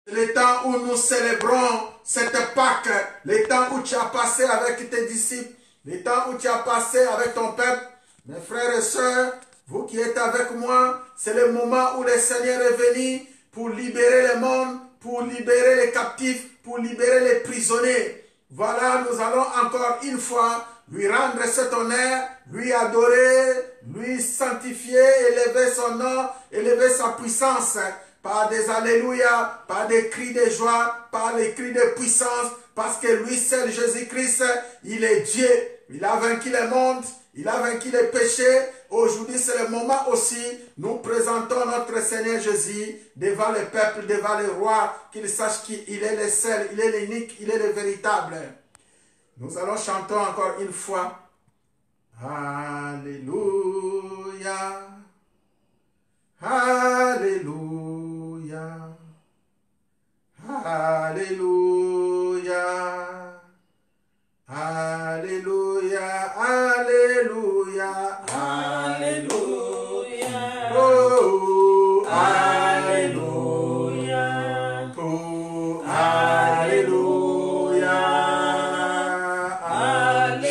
Le temps où nous célébrons cette Pâque, le temps où tu as passé avec tes disciples, le temps où tu as passé avec ton peuple. Mes frères et sœurs, vous qui êtes avec moi, c'est le moment où le Seigneur est venu pour libérer le monde, pour libérer les captifs, pour libérer les prisonniers. Voilà, nous allons encore une fois lui rendre cet honneur, lui adorer, lui sanctifier, élever son nom, élever sa puissance par des alléluia, par des cris de joie, par les cris de puissance, parce que lui seul, Jésus-Christ, il est Dieu. Il a vaincu le monde, il a vaincu les péchés. Aujourd'hui, c'est le moment aussi, nous présentons notre Seigneur Jésus devant le peuple, devant le roi, qu'il sache qu'il est le seul, il est l'unique, il est le véritable. Nous allons chanter encore une fois. Alléluia. Alléluia. Alléluia. Alléluia. Alléluia. Alléluia. Oh, Alléluia. oh, Alléluia.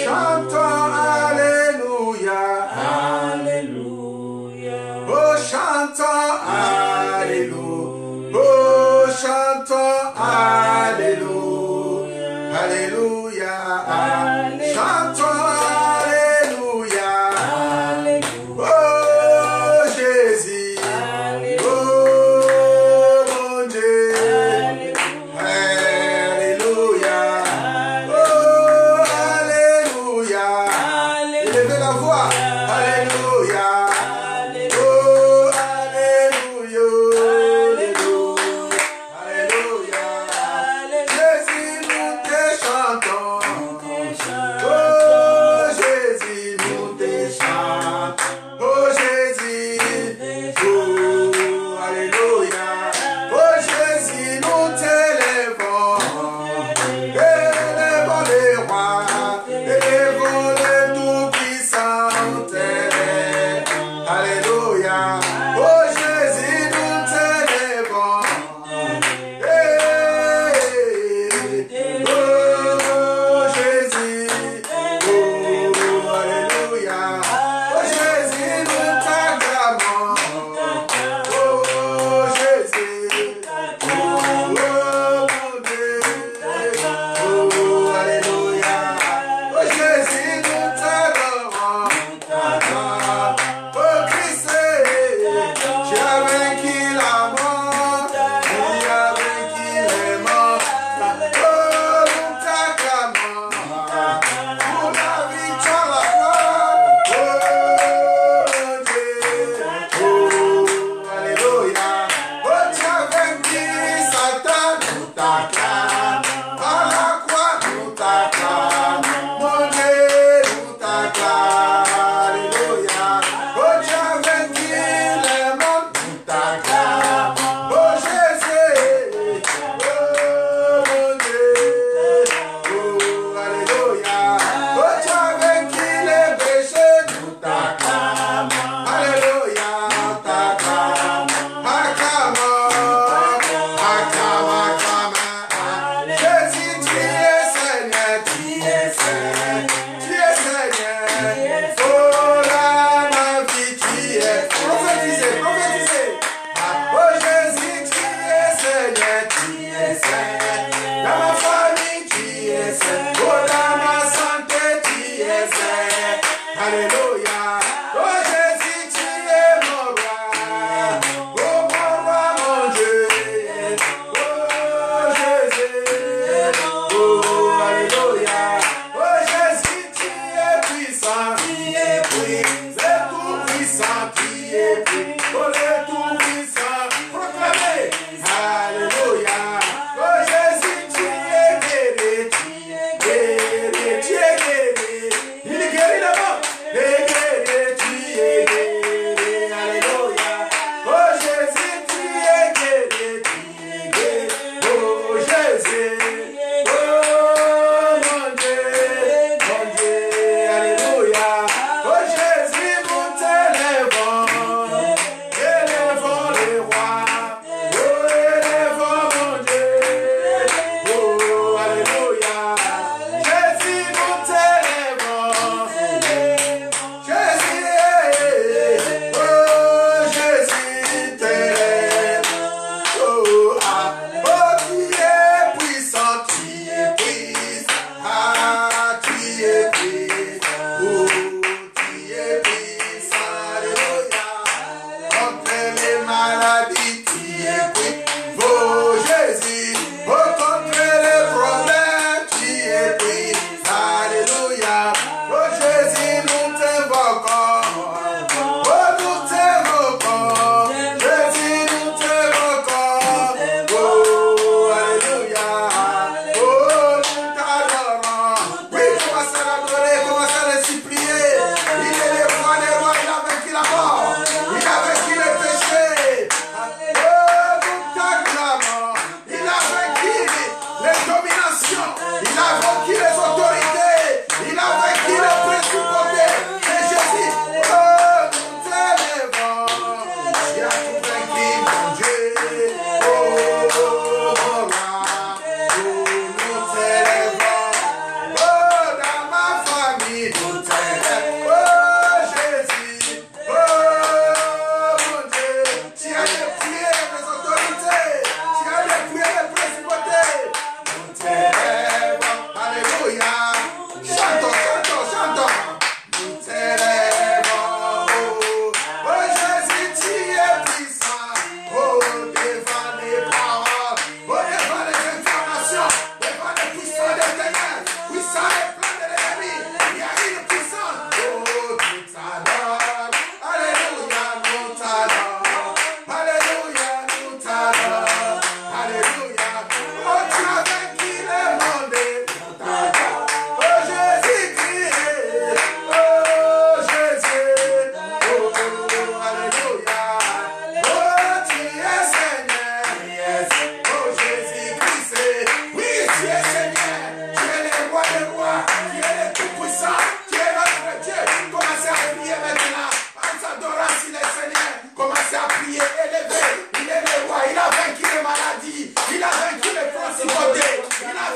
Chantons Alléluia. Alléluia. Oh, chantons Alléluia. Oh, chantons Alléluia. Alléluia. Chantons Alléluia. Oh, Jésus. Oh, mon Dieu. Alléluia. Oh, Alléluia. Élevez la voix. Alléluia. Oh, Alléluia. Alléluia. Jésus, nous te chantons. Oh, Jésus, nous te chantons. Oh, Jésus. Oh, Alléluia. Oh, Jésus, nous t'élèvons. Élevons les rois. Élevons les tout-puissants. Alléluia. Oh, Jésus, nous t'élèvons. Oh, Jésus. Oh, Alléluia. Oh, Jésus, nous t'acclamons. Oh, Jésus. Oh, mon Dieu. Oh, Alléluia. Oh, Jésus, nous t'adorons. Oh, Christ, tu as vaincu la mort. Tu as vaincu les morts. Oh, nous t'acclamons. Pour la victoire, la gloire. Oh, mon Dieu. Oh, Alléluia. Oh, tu as vaincu Satan. Nous t'acclamons. À la croix, nous t'acclamons. Mon Dieu, nous t'acclamons. Alléluia. Oh, tu as vaincu les mondes. Nous t'acclamons. Oh, Jésus. Oh, mon Dieu. Oh, Alléluia. Oh, tu as vaincu les péchés. Nous t'acclamons. Alléluia. Nous t'acclamons. Acclamons. Acclamons. Jésus, tu es Seigneur. Tu es Seigneur. Tu es Seigneur. Oh, ma vie, tu es. Prophétisez, prophétisez. Oh, Jésus, tu es Seigneur. Tu es Seigneur. Dans ma famille, tu es Seigneur. Oh, dans ma santé, tu es Seigneur. Alléluia. Oh, Jésus, tu es mon roi. Oh, mon roi, mon Dieu. Oh, Jésus. Oh, Alléluia. Oh, Jésus, tu es puissant. Tu es puissant. Le tout-puissant, tu es puissant. Oh, le tout-puissant. Proclamez. Alléluia. Oh, Jésus.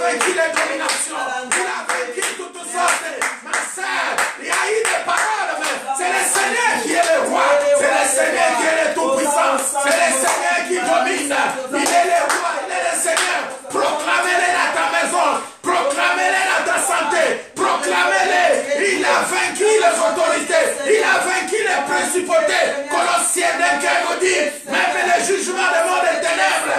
vaincu les dominations. Il a vaincu toutes sortes. Ma sœur, il y a eu des paroles, mais c'est le Seigneur qui est le roi. C'est le Seigneur qui est le tout-puissant. C'est le Seigneur qui domine. Il est le roi, il est le Seigneur. Proclamez-le dans ta maison. Proclamez-le dans ta santé. Proclamez-le. Il a vaincu les autorités. Il a vaincu les principautés. Colossiens d'un cœur nous dit, même le jugement des mondes des ténèbres.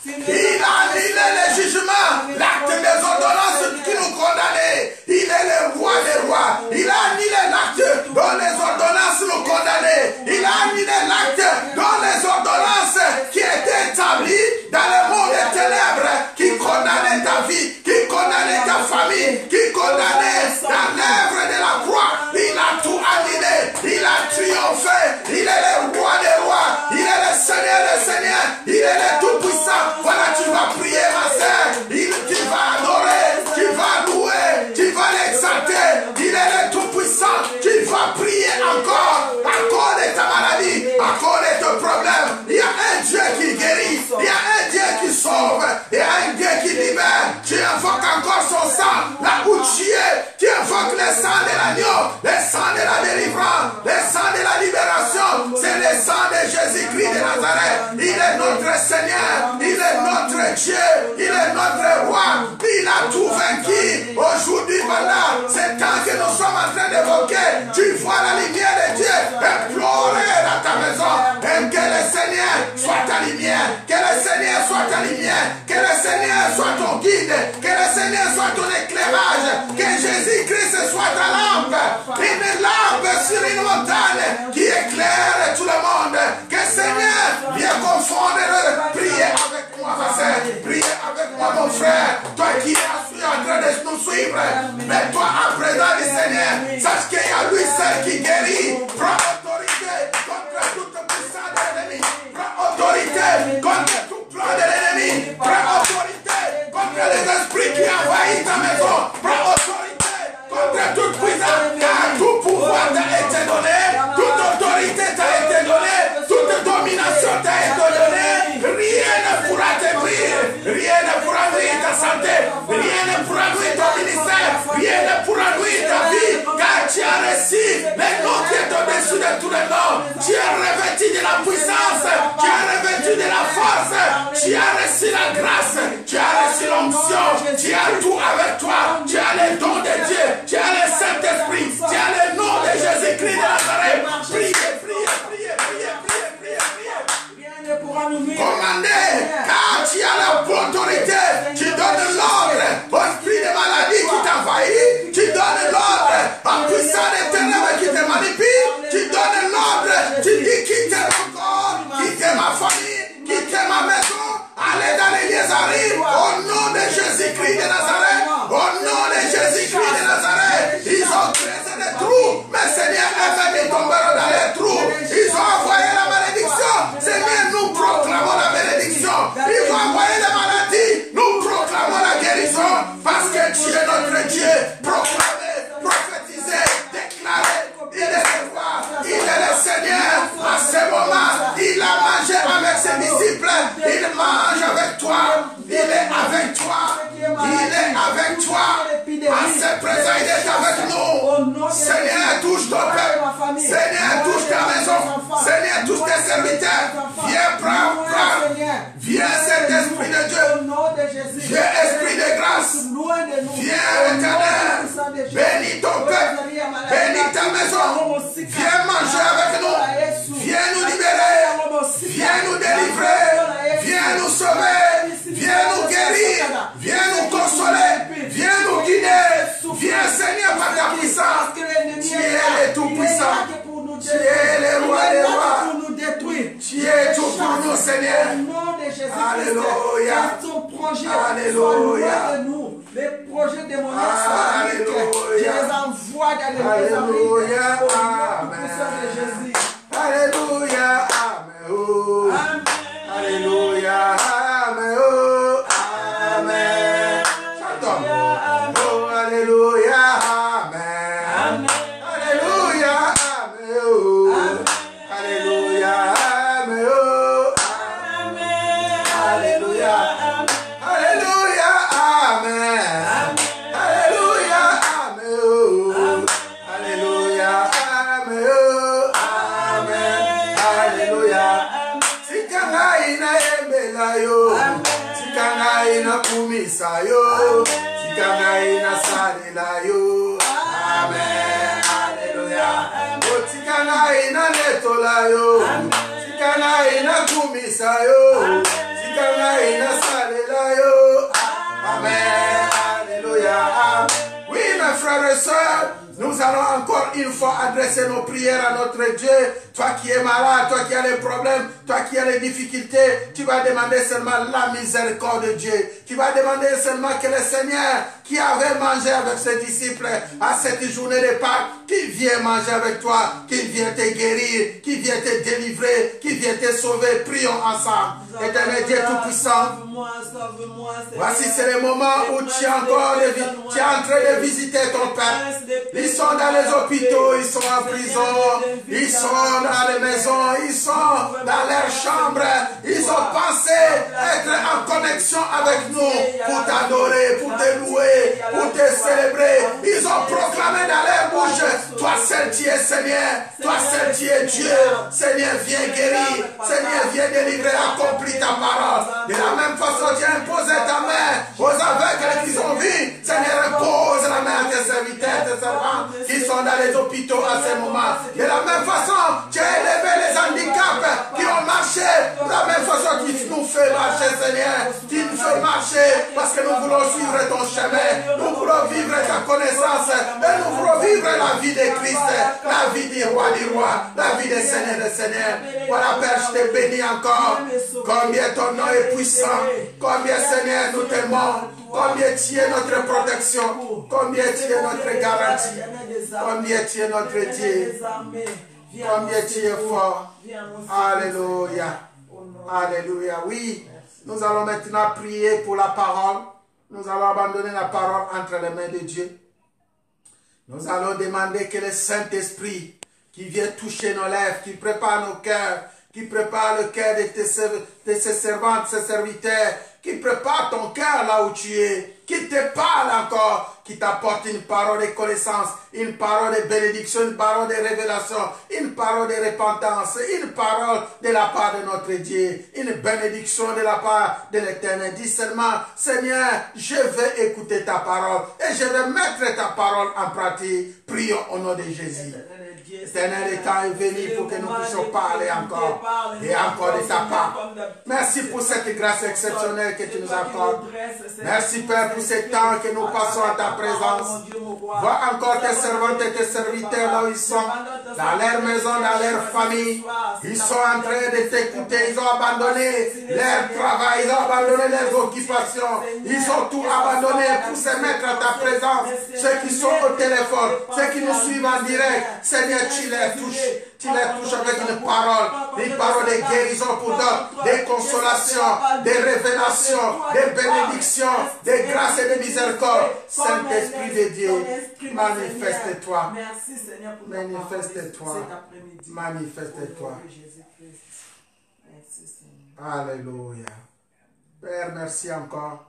Il a annulé les jugements, l'acte des ordonnances qui nous condamnaient. Il est le roi des rois. Il a annulé l'acte dont les ordonnances nous condamnaient. Il a annulé l'acte dont les ordonnances qui étaient établies dans le monde des ténèbres, qui condamnaient ta vie, qui condamnaient ta famille, qui condamnaient dans l'œuvre de la croix. Il a tout annulé. Il a triomphé. Il est le roi des rois. Il est le Seigneur des seigneurs. Il est le tout-puissant. Voilà, tu vas prier, ma sœur. Tu vas adorer. Tu vas louer. Tu vas l'exalter. Il est le tout-puissant. Tu vas prier encore. À cause de ta maladie. À cause de ton problème. Il y a un Dieu qui guérit. Il y a un Dieu qui sauve. Il y a un Dieu qui libère. Tu invoques encore son sang. Là où tu es. Tu invoques le sang de l'agneau. Le sang de la délivrance. Le sang de la libération. C'est le sang de Jésus-Christ de Nazareth. Il est notre Seigneur. Il est notre Dieu. Il est notre roi. Il a tout vaincu. Aujourd'hui, voilà, c'est tant que nous sommes en train d'évoquer. Tu vois la lumière de Dieu implorer dans ta maison. Et que le Seigneur soit ta lumière. Que le Seigneur soit ta lumière. Que le Seigneur soit ton guide. Que le Seigneur soit ton éclairage. Que Jésus-Christ soit ta lampe. Une lampe sur une montagne qui éclaire tout le monde. Que le Seigneur vienne confondre. Priez avec moi, ma soeur. Priez avec moi, mon frère. Toi qui es en train de nous suivre. Mais toi, à présent, le Seigneur, sache qu'il y a lui seul qui guérit. Prends autorité contre toute puissance de l'ennemi. Prends autorité contre tout plan de l'ennemi. Prends autorité contre les esprits qui envahissent ta maison. Prends autorité contre toute puissance. Car tout pouvoir t'a été donné. Toute autorité t'a été donnée. Toute domination t'a été donnée. Rien ne pourra te nuire. Rien ne pourra nuire ta santé. Rien ne pourra nuire ton ministère. Rien ne pourra nuire ta vie. Car tu as reçu le nom qui est au-dessus de tous les noms. Tu es revêtu de la puissance. Tu es revêtu de la force. Tu as reçu la grâce. Tu as reçu l'onction. Tu as tout avec toi. Tu as les dons de Dieu. Tu as le Saint-Esprit. Tu as le nom de Jésus-Christ de Nazareth. Priez, priez, priez, priez, priez, priez, priez. Commandez, car tu as la autorité. Tu donnes l'ordre au esprit de maladie qui t'envahit. Tu donnes l'ordre à puissance des ténèbres qui te manipule. Tu donnes l'ordre. Tu dis quittez mon corps, quittez ma famille, quittez ma maison. Allez dans les lieux arrivent. Au nom de Jésus-Christ de Nazareth. Au nom de Jésus-Christ de Nazareth. Ils ont creusé des trous. Mais Seigneur, eux-mêmes tomberont dans les trous. Ils ont envoyé la malédiction. Seigneur, nous proclamons la bénédiction. Ils ont envoyé la maladie. Nous proclamons la guérison. Parce que tu es notre Dieu. Proclamez, prophétisez, déclarez. Il est le roi. Il est le Seigneur. À ce moment, il a mangé avec ses disciples. Il mange avec toi. Il est avec toi. Il est avec toi. À ce présent, il est avec nous. Seigneur, touche ton peuple. Seigneur, touche ta maison. Seigneur, touche tes serviteurs. Viens, prends. Viens, cet esprit de Dieu. Viens, esprit de grâce. Viens, Éternel. Bénis ton peuple. Bénis ta maison. Viens manger avec nous. Viens nous libérer. Viens nous délivrer. Viens nous sauver. Viens nous guérir. Viens nous consoler. Viens nous guider. Viens, Seigneur, par ta puissance. Tu es le tout-puissant. Tu es le roi des rois. Tu es tout pour nous, Seigneur. Alléluia. Alléluia. Les projets démoniaques sataniques, je les envoie dans les Alléluia. Amen. Alléluia. Amen. Alléluia. Amen. Amen. Chantons. Oh, alléluia. Amen. Alléluia. Amen. Alléluia. Amen. Alléluia. Alléluia. ina kumisa yo. Tikanga ina salila yo. Amen. Alléluia. Oh, tikanga ina netola yo. Tikanga ina kumisa yo. Tikanga ina salila yo. Amen. Alléluia. Oui, mes frères et sœurs, nous allons encore une fois adresser nos prières à notre Dieu. Toi qui es malade, toi qui as des problèmes, toi qui as des difficultés, tu vas demander seulement la miséricorde de Dieu. Tu vas demander seulement que le Seigneur qui avait mangé avec ses disciples à cette journée de Pâques, qui vient manger avec toi, qui vient te guérir, qui vient te délivrer, qui vient te sauver. Prions ensemble. Éternel Dieu Tout-Puissant, voici c'est le moment où tu es encore tu es en train de visiter ton Père. Ils sont dans les hôpitaux, ils sont en prison, ils sont dans les maisons, ils sont dans leurs chambres. Ils ont pensé être en connexion avec nous pour t'adorer, pour te louer, pour te célébrer. Ils ont proclamé dans leur bouche, toi seul tu es Seigneur, toi seul tu es Dieu. Seigneur, viens guérir, Seigneur, viens délivrer, accomplis ta parole. De la même façon, tu as imposé ta main aux aveugles qui ont vu. Seigneur, impose la main à tes serviteurs, tes servants qui sont dans les hôpitaux à ce moment. De la même façon, tu as élevé les handicaps qui ont marché. De la même façon, tu nous fais marcher, Seigneur. Tu nous fais marcher parce que nous voulons suivre ton chemin. Nous voulons vivre ta connaissance. Et nous voulons vivre la vie de Christ, la vie du roi, la vie des seigneurs. Voilà, Père, je te bénis encore. Combien ton nom est puissant. Combien, Seigneur, nous t'aimons. Combien tu es notre protection. Combien tu es notre garantie. Combien tu es notre Dieu. Combien tu es fort. Alléluia. Alléluia. Oui, nous allons maintenant prier pour la parole. Nous allons abandonner la parole entre les mains de Dieu. Nous allons demander que le Saint-Esprit qui vient toucher nos lèvres, qui prépare nos cœurs, qui prépare le cœur de ses servantes, ses serviteurs, qui prépare ton cœur là où tu es, qui te parle encore, qui t'apporte une parole de connaissance, une parole de bénédiction, une parole de révélation, une parole de repentance, une parole de la part de notre Dieu, une bénédiction de la part de l'Éternel. Dis seulement, Seigneur, je vais écouter ta parole et je vais mettre ta parole en pratique. Prions au nom de Jésus. Éternel, le temps est venu pour que nous puissions parler encore et encore de ta part. Merci pour cette grâce exceptionnelle que tu nous accordes. Merci Père pour ce temps que nous passons à ta présence. Vois encore tes servantes et tes serviteurs là où ils sont, dans leur maison, dans leur famille. Ils sont en train de t'écouter. Ils ont abandonné leur travail, ils ont abandonné leurs occupations. Ils ont tout abandonné pour se mettre à ta présence. Ceux qui sont au téléphone, ceux qui nous suivent en direct, Seigneur, tu les touches. Tu les touches avec une parole de guérison pour d'autres, des consolations, des révélations, des bénédictions, des grâces et des miséricordes. Saint-Esprit de Dieu, manifeste-toi. Merci Seigneur pour manifeste-toi. Manifeste-toi. Alléluia. Père, merci encore.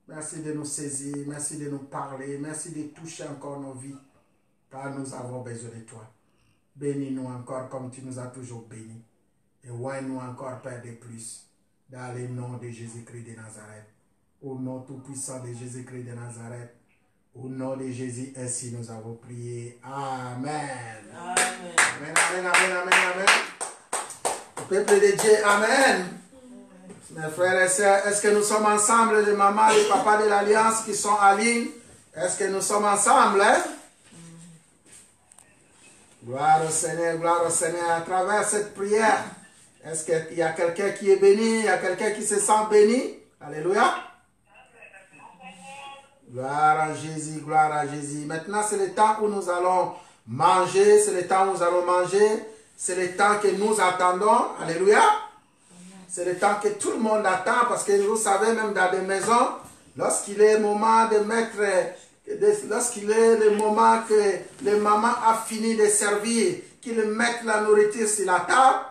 Merci de nous saisir, merci de nous parler, merci de toucher encore nos vies, car nous avons besoin de toi. Bénis-nous encore comme tu nous as toujours bénis. Et oigne-nous encore, Père, de plus, dans le nom de Jésus-Christ de Nazareth. Au nom tout-puissant de Jésus-Christ de Nazareth. Au nom de Jésus, ainsi nous avons prié. Amen. Amen. Amen, amen, amen, amen, amen. Au peuple de Dieu, amen. Mes frères et sœurs, est-ce que nous sommes ensemble, les mamans et les papas de l'Alliance qui sont en ligne? Est-ce que nous sommes ensemble, hein? Gloire au Seigneur, à travers cette prière. Est-ce qu'il y a quelqu'un qui est béni? Il y a quelqu'un qui se sent béni? Alléluia. Gloire à Jésus, gloire à Jésus. Maintenant, c'est le temps où nous allons manger. C'est le temps où nous allons manger. C'est le temps que nous attendons. Alléluia. C'est le temps que tout le monde attend parce que vous savez, même dans des maisons, lorsqu'il est le moment de mettre... Lorsqu'il est le moment que les mamans a fini de servir, qu'ils mettent la nourriture sur la table,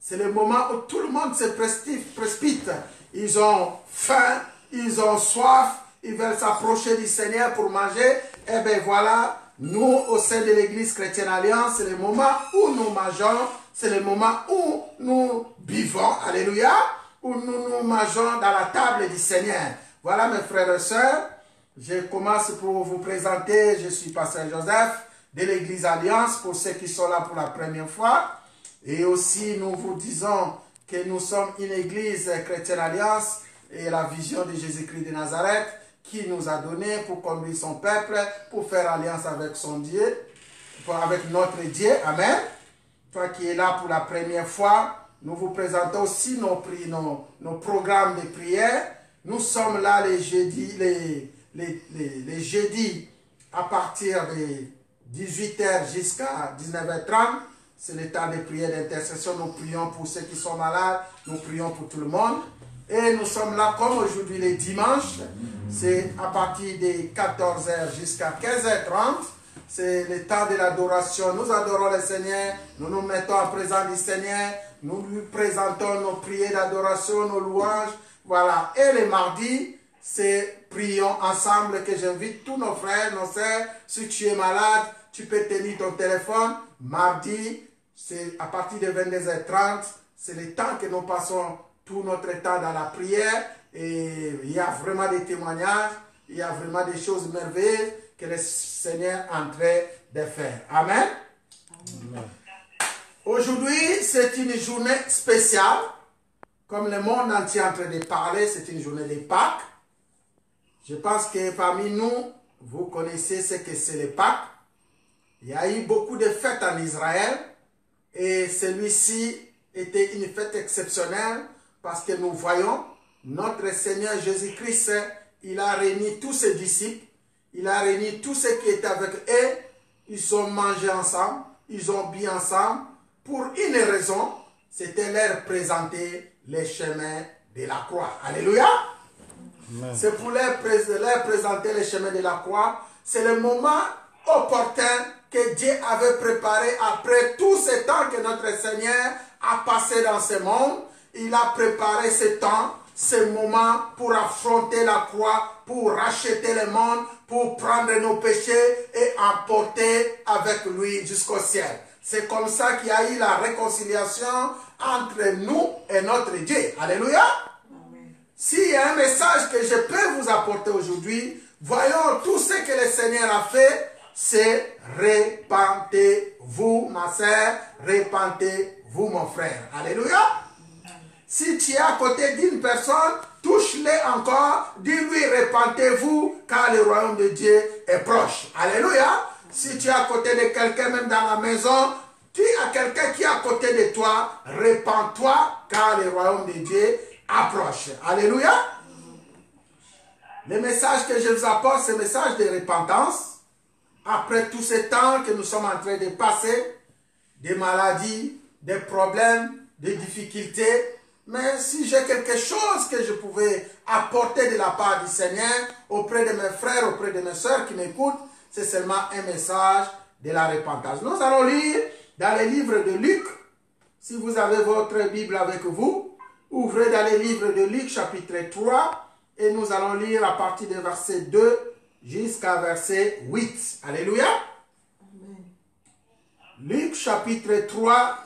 c'est le moment où tout le monde se précipite. Ils ont faim, ils ont soif, ils veulent s'approcher du Seigneur pour manger. Et bien voilà, nous au sein de l'Église Chrétienne Alliance, c'est le moment où nous mangeons, c'est le moment où nous buvons, alléluia, où nous mangeons dans la table du Seigneur. Voilà mes frères et sœurs, je commence pour vous présenter, je suis Pasteur Joseph de l'Église Alliance pour ceux qui sont là pour la première fois. Et aussi nous vous disons que nous sommes une Église chrétienne Alliance et la vision de Jésus-Christ de Nazareth qui nous a donné pour conduire son peuple, pour faire alliance avec son Dieu, avec notre Dieu. Amen. Toi qui es là pour la première fois, nous vous présentons aussi nos programmes de prière. Nous sommes là les jeudis, les jeudis à partir de 18h jusqu'à 19h30. C'est le temps de prière d'intercession. Nous prions pour ceux qui sont malades. Nous prions pour tout le monde. Et nous sommes là comme aujourd'hui les dimanches. C'est à partir de 14h jusqu'à 15h30. C'est le temps de l'adoration. Nous adorons le Seigneur. Nous nous mettons en présence du Seigneur. Nous lui présentons nos prières d'adoration, nos louanges. Voilà. Et les mardis, c'est prions ensemble que j'invite tous nos frères, nos sœurs. Si tu es malade, tu peux tenir ton téléphone. Mardi, c'est à partir de 22h30. C'est le temps que nous passons tout notre temps dans la prière. Et il y a vraiment des témoignages. Il y a vraiment des choses merveilleuses que le Seigneur est en train de faire. Amen. Amen. Aujourd'hui, c'est une journée spéciale. Comme le monde entier est en train de parler, c'est une journée de Pâques. Je pense que parmi nous, vous connaissez ce que c'est le Pâques. Il y a eu beaucoup de fêtes en Israël. Et celui-ci était une fête exceptionnelle parce que nous voyons notre Seigneur Jésus-Christ, il a réuni tous ses disciples. Il a réuni tous ceux qui étaient avec eux. Ils ont mangé ensemble. Ils ont bu ensemble. Pour une raison, c'était leur présenter les chemins de la croix. Alléluia. C'est pour leur présenter les chemins de la croix. C'est le moment opportun que Dieu avait préparé après tout ce temps que notre Seigneur a passé dans ce monde. Il a préparé ce temps, ce moment pour affronter la croix, pour racheter le monde, pour prendre nos péchés et emporter avec lui jusqu'au ciel. C'est comme ça qu'il y a eu la réconciliation entre nous et notre Dieu. Alléluia. S'il y a un message que je peux vous apporter aujourd'hui, voyons tout ce que le Seigneur a fait, c'est repentez-vous, ma sœur, repentez-vous, mon frère. Alléluia. Si tu es à côté d'une personne, touche-le encore, dis-lui repentez-vous, car le royaume de Dieu est proche. Alléluia. Si tu es à côté de quelqu'un, même dans la maison, tu as quelqu'un qui est à côté de toi, repens-toi, car le royaume de Dieu approche. Alléluia. Le message que je vous apporte, c'est le message de repentance. Après tout ce temps que nous sommes en train de passer, des maladies, des problèmes, des difficultés, mais si j'ai quelque chose que je pouvais apporter de la part du Seigneur auprès de mes frères, auprès de mes soeurs qui m'écoutent, c'est seulement un message de la repentance. Nous allons lire dans le livre de Luc. Si vous avez votre Bible avec vous, ouvrez dans le livre de Luc chapitre 3 et nous allons lire à partir de verset 2 jusqu'à verset 8. Alléluia. Amen. Luc chapitre 3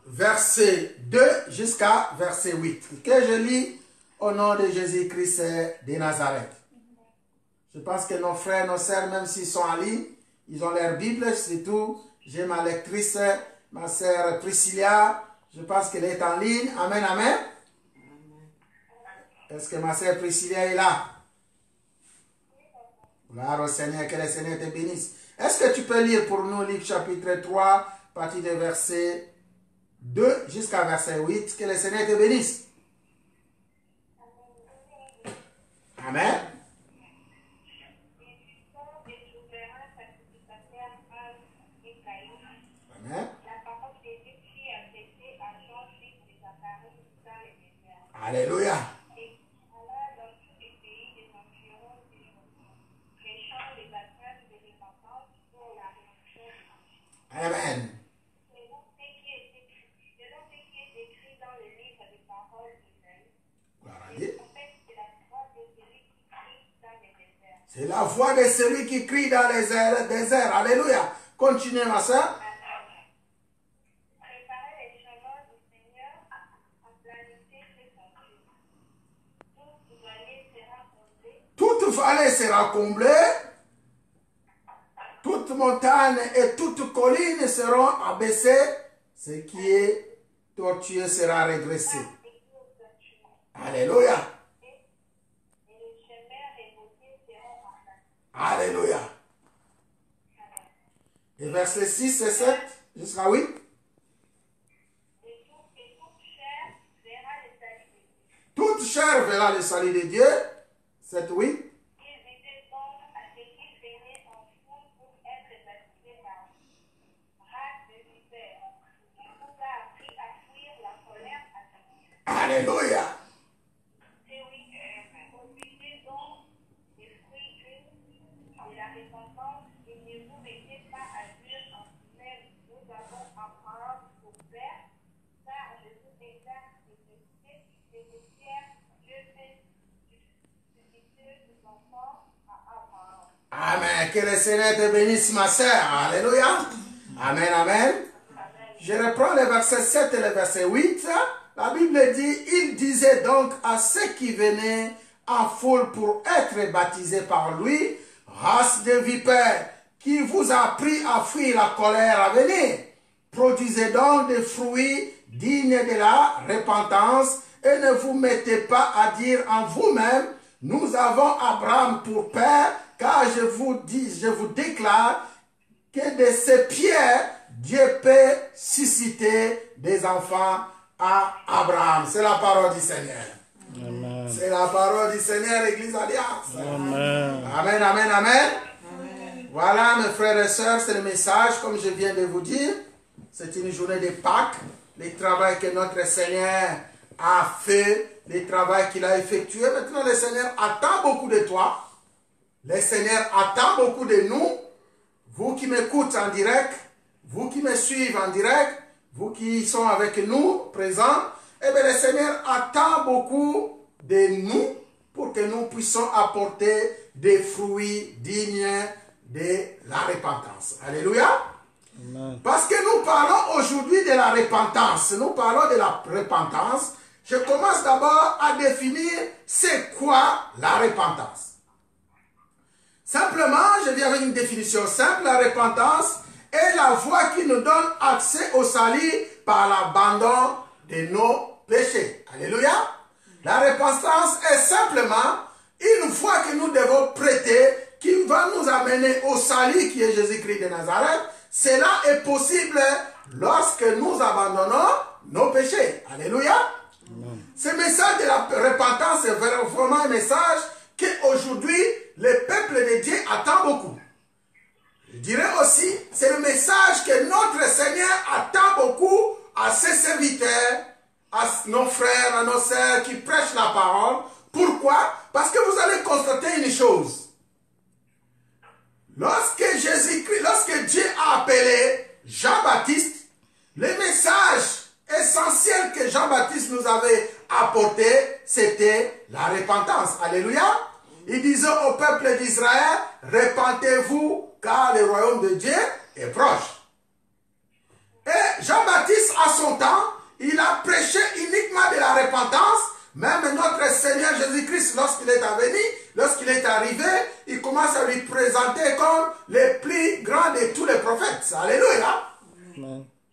verset 2 jusqu'à verset 8. Que je lis au nom de Jésus-Christ de Nazareth. Je pense que nos frères, nos sœurs, même s'ils sont en ligne, ils ont leur Bible, c'est tout. J'ai ma lectrice, ma sœur Priscilla. Je pense qu'elle est en ligne. Amen, amen. Est-ce que ma sœur Priscilla est là? Gloire au Seigneur, que le Seigneur te bénisse. Est-ce que tu peux lire pour nous Luc chapitre 3, à partir de verset 2 jusqu'à verset 8. Que le Seigneur te bénisse. Amen. Amen. Alléluia. Amen. C'est la voix de celui qui crie dans les déserts. Alléluia. Continuez, ma soeur. Préparez les chemins du Seigneur, à planifier ce vallée sera comblée, toute montagne et toute colline seront abaissées, ce qui est tortueux sera redressé. Alléluia. Alléluia. Et versets 6 et 7 jusqu'à 8. Toute chair verra le salut de Dieu. 7, 8. Alléluia. Amen. Que le Seigneur te bénisse, ma sœur. Alléluia. Amen, amen. Je reprends le verset 7 et le verset 8. La Bible dit, il disait donc à ceux qui venaient en foule pour être baptisés par lui, race de vipères, qui vous a appris à fuir la colère à venir. Produisez donc des fruits dignes de la repentance et ne vous mettez pas à dire en vous-même, nous avons Abraham pour père, car je vous déclare que de ces pierres, Dieu peut susciter des enfants à Abraham. C'est la parole du Seigneur. C'est la parole du Seigneur, Église Alliance. Amen. Amen, amen, amen. Amen. Voilà, mes frères et sœurs, c'est le message, comme je viens de vous dire. C'est une journée de Pâques. Le travail que notre Seigneur a fait, le travail qu'il a effectué. Maintenant, le Seigneur attend beaucoup de toi. Le Seigneur attend beaucoup de nous. Vous qui m'écoutez en direct, vous qui me suivez en direct, vous qui sont avec nous, présents, eh bien, le Seigneur attend beaucoup de nous pour que nous puissions apporter des fruits dignes de la repentance. Alléluia. Amen. Parce que nous parlons aujourd'hui de la repentance. Nous parlons de la repentance. Je commence d'abord à définir c'est quoi la repentance. Simplement, je viens avec une définition simple. La repentance est la voie qui nous donne accès au salut par l'abandon de nos péchés. Alléluia. La repentance est simplement une voie que nous devons prêter qui va nous amener au salut qui est Jésus-Christ de Nazareth. Cela est possible lorsque nous abandonnons nos péchés. Alléluia. Amen. Ce message de la repentance est vraiment un message qu'aujourd'hui, le peuple de Dieu attend beaucoup. Je dirais aussi, c'est le message que notre Seigneur attend beaucoup à ses serviteurs, à nos frères, à nos sœurs qui prêchent la parole. Pourquoi? Parce que vous allez constater une chose. Lorsque Dieu a appelé Jean-Baptiste, le message essentiel que Jean-Baptiste nous avait apporté, c'était la repentance. Alléluia. Il disait au peuple d'Israël, repentez-vous car le royaume de Dieu est proche. Et Jean-Baptiste, à son temps, il a prêché uniquement de la repentance. Même notre Seigneur Jésus-Christ, lorsqu'il est venu, lorsqu'il est arrivé, il commence à lui présenter comme le plus grand de tous les prophètes. Alléluia.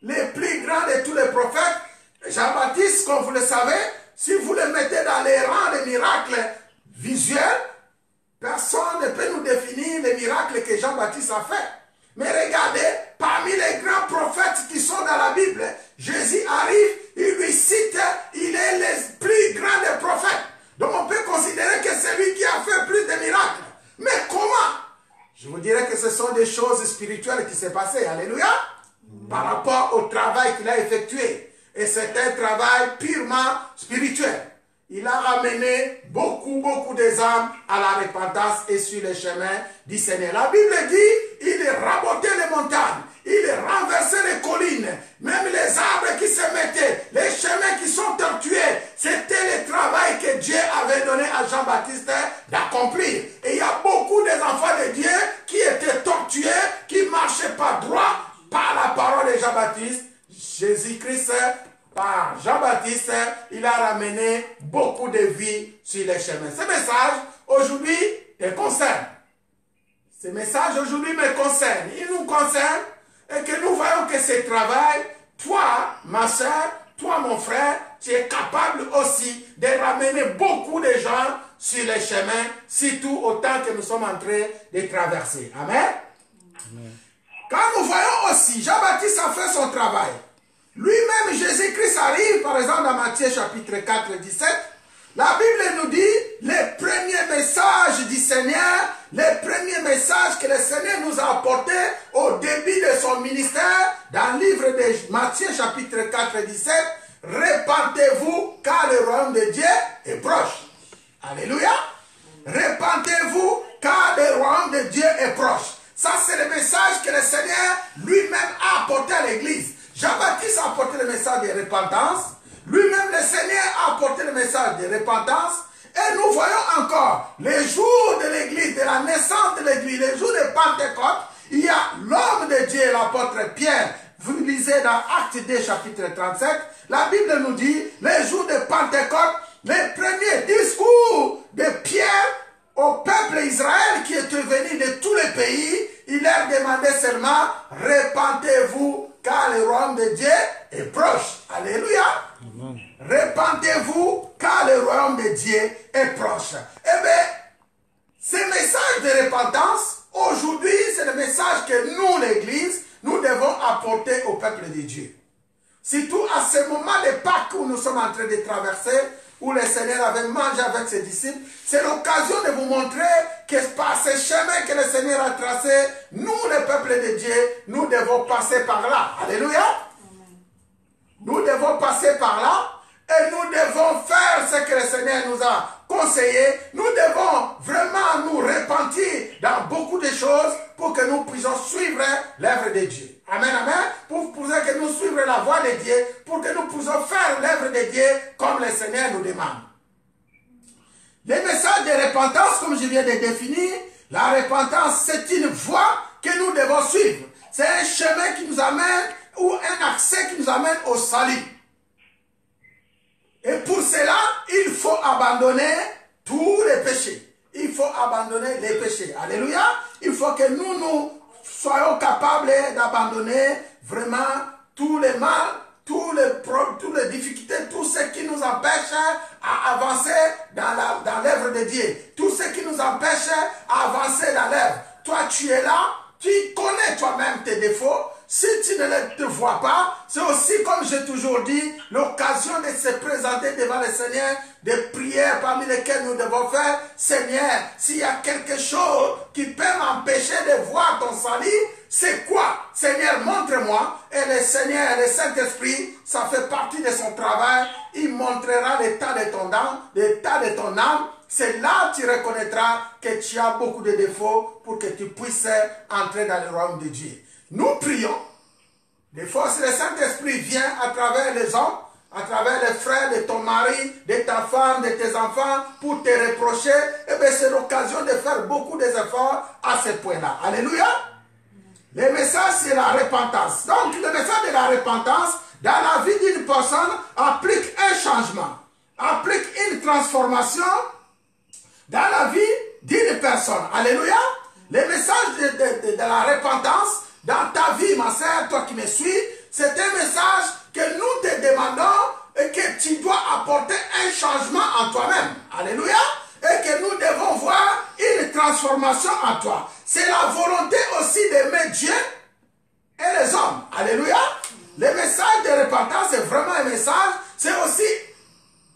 Le plus grand de tous les prophètes. Jean-Baptiste, comme vous le savez, si vous le mettez dans les rangs des miracles visuels, personne ne peut nous définir les miracles que Jean-Baptiste a fait. Mais regardez, parmi les grands prophètes qui sont dans la Bible, Jésus arrive, il lui cite, il est le plus grand des prophètes. Donc on peut considérer que c'est lui qui a fait plus de miracles. Mais comment? Je vous dirais que ce sont des choses spirituelles qui s'est passées. Alléluia. Par rapport au travail qu'il a effectué. Et c'est un travail purement spirituel. Il a ramené beaucoup des âmes à la repentance et sur le chemin du Seigneur. La Bible dit, il rabotait les montagnes, il renversait les collines, même les arbres qui se mettaient, les chemins qui sont tortués. C'était le travail que Dieu avait donné à Jean-Baptiste d'accomplir. Et il y a beaucoup des enfants de Dieu qui étaient tortués, qui ne marchaient pas droit par la parole de Jean-Baptiste. Jésus-Christ, par Jean-Baptiste, il a ramené beaucoup de vies sur les chemins. Ce message, aujourd'hui, te concerne. Ce message aujourd'hui me concerne. Il nous concerne et que nous voyons que ce travail, toi, ma soeur, toi, mon frère, tu es capable aussi de ramener beaucoup de gens sur les chemins, surtout autant que nous sommes en train de traverser. Amen. Amen. Quand nous voyons aussi, Jean-Baptiste a fait son travail. Lui-même, Jésus-Christ arrive, par exemple, dans Matthieu chapitre 4, 17. La Bible nous dit, les premiers messages du Seigneur, les premiers messages que le Seigneur nous a apportés au début de son ministère, dans le livre de Matthieu chapitre 4, 17, répentez-vous car le royaume de Dieu est proche. Alléluia. Répentez-vous car le royaume de Dieu est proche. Ça, c'est le message que le Seigneur lui-même a apporté à l'église. Jean-Baptiste a apporté le message de repentance. Lui-même, le Seigneur a apporté le message de repentance. Et nous voyons encore les jours de l'église, de la naissance de l'église, les jours de Pentecôte. Il y a l'homme de Dieu, l'apôtre Pierre. Vous lisez dans Actes 2, chapitre 37. La Bible nous dit, les jours de Pentecôte, les premiers discours de Pierre au peuple Israël qui était venu de tous les pays, il leur demandait seulement, répentez-vous car le royaume de Dieu est proche. Alléluia. Amen. Répentez-vous car le royaume de Dieu est proche. Eh bien, ce message de repentance, aujourd'hui, c'est le message que nous, l'Église, nous devons apporter au peuple de Dieu. Surtout à ce moment de Pâques où nous sommes en train de traverser, où le Seigneur avait mangé avec ses disciples, c'est l'occasion de vous montrer que par ce chemin que le Seigneur a tracé, nous, le peuple de Dieu, nous devons passer par là. Alléluia. Nous devons passer par là et nous devons faire ce que le Seigneur nous a conseillé. Nous devons vraiment nous repentir dans beaucoup de choses pour que nous puissions suivre l'œuvre de Dieu. Amen, amen. Pour que nous suivions la voie de Dieu, pour que nous puissions faire l'œuvre de Dieu comme le Seigneur nous demande. Les messages de repentance, comme je viens de définir, la repentance, c'est une voie que nous devons suivre. C'est un chemin qui nous amène, ou un accès qui nous amène au salut. Et pour cela, il faut abandonner tous les péchés. Il faut abandonner les péchés. Alléluia. Il faut que nous soyons capables d'abandonner vraiment tous les mal, toutes les difficultés, tout ce qui nous empêche à avancer dans l'œuvre de Dieu. Tout ce qui nous empêche à avancer dans l'œuvre. Toi, tu es là, tu connais toi-même tes défauts. Si tu ne te vois pas, c'est aussi, comme j'ai toujours dit, l'occasion de se présenter devant le Seigneur, des prières parmi lesquelles nous devons faire. Seigneur, s'il y a quelque chose qui peut m'empêcher de voir ton salut, c'est quoi? Seigneur, montre-moi. Et le Seigneur, le Saint-Esprit, ça fait partie de son travail. Il montrera l'état de ton âme, l'état de ton âme. C'est là que tu reconnaîtras que tu as beaucoup de défauts pour que tu puisses entrer dans le royaume de Dieu. Nous prions. Des fois, si le Saint-Esprit vient à travers les hommes, à travers les frères de ton mari, de ta femme, de tes enfants, pour te reprocher, eh bien, c'est l'occasion de faire beaucoup d'efforts à ce point-là. Alléluia. Le message, c'est la repentance. Donc, le message de la repentance, dans la vie d'une personne, applique un changement, applique une transformation dans la vie d'une personne. Alléluia. Le message de la repentance, dans ta vie, ma sœur, toi qui me suis, c'est un message que nous te demandons et que tu dois apporter un changement en toi-même. Alléluia. Et que nous devons voir une transformation en toi. C'est la volonté aussi d'aimer Dieu et les hommes. Alléluia. Le message de repentance, c'est vraiment un message. C'est aussi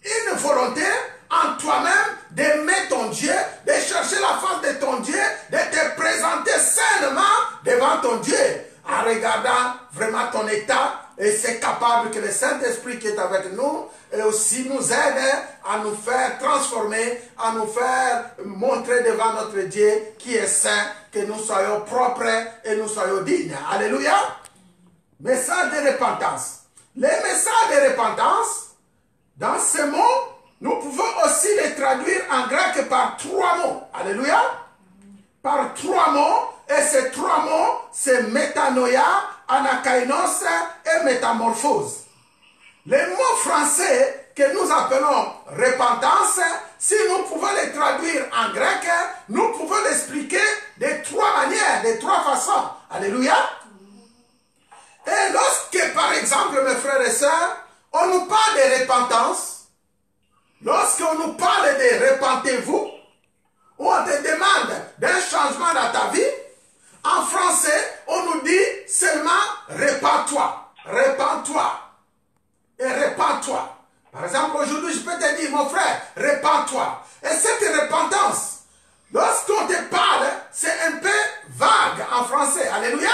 une volonté en toi-même d'aimer ton Dieu, de chercher la face de ton Dieu, de te présenter sainement devant ton Dieu, en regardant vraiment ton état, et c'est capable que le Saint-Esprit qui est avec nous et aussi nous aide à nous faire transformer, à nous faire montrer devant notre Dieu qui est saint, que nous soyons propres et nous soyons dignes. Alléluia. Message de repentance. Les messages de repentance, dans ces mots, nous pouvons aussi les traduire en grec par 3 mots. Alléluia. Par 3 mots. Et ces 3 mots, c'est métanoïa, anakainos et métamorphose. Les mots français que nous appelons repentance, si nous pouvons les traduire en grec, nous pouvons Et cette repentance, lorsqu'on te parle, c'est un peu vague en français. Alléluia.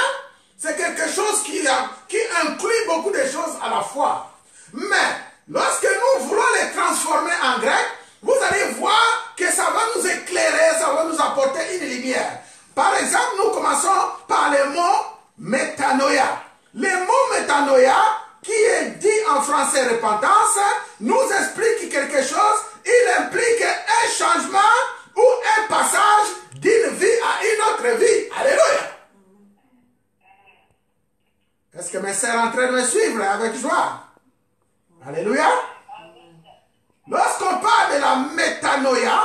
C'est quelque chose qui inclut beaucoup de choses à la fois. Mais lorsque nous voulons les transformer en grec, vous allez voir que ça va nous éclairer, ça va nous apporter une lumière. Par exemple, nous commençons par le mot métanoïa. Le mot métanoïa, qui est dit en français repentance, nous explique quelque chose. Il implique un changement ou un passage d'une vie à une autre vie. Alléluia. Est-ce que mes sœurs sont en train de me suivre avec joie? Alléluia. Lorsqu'on parle de la métanoïa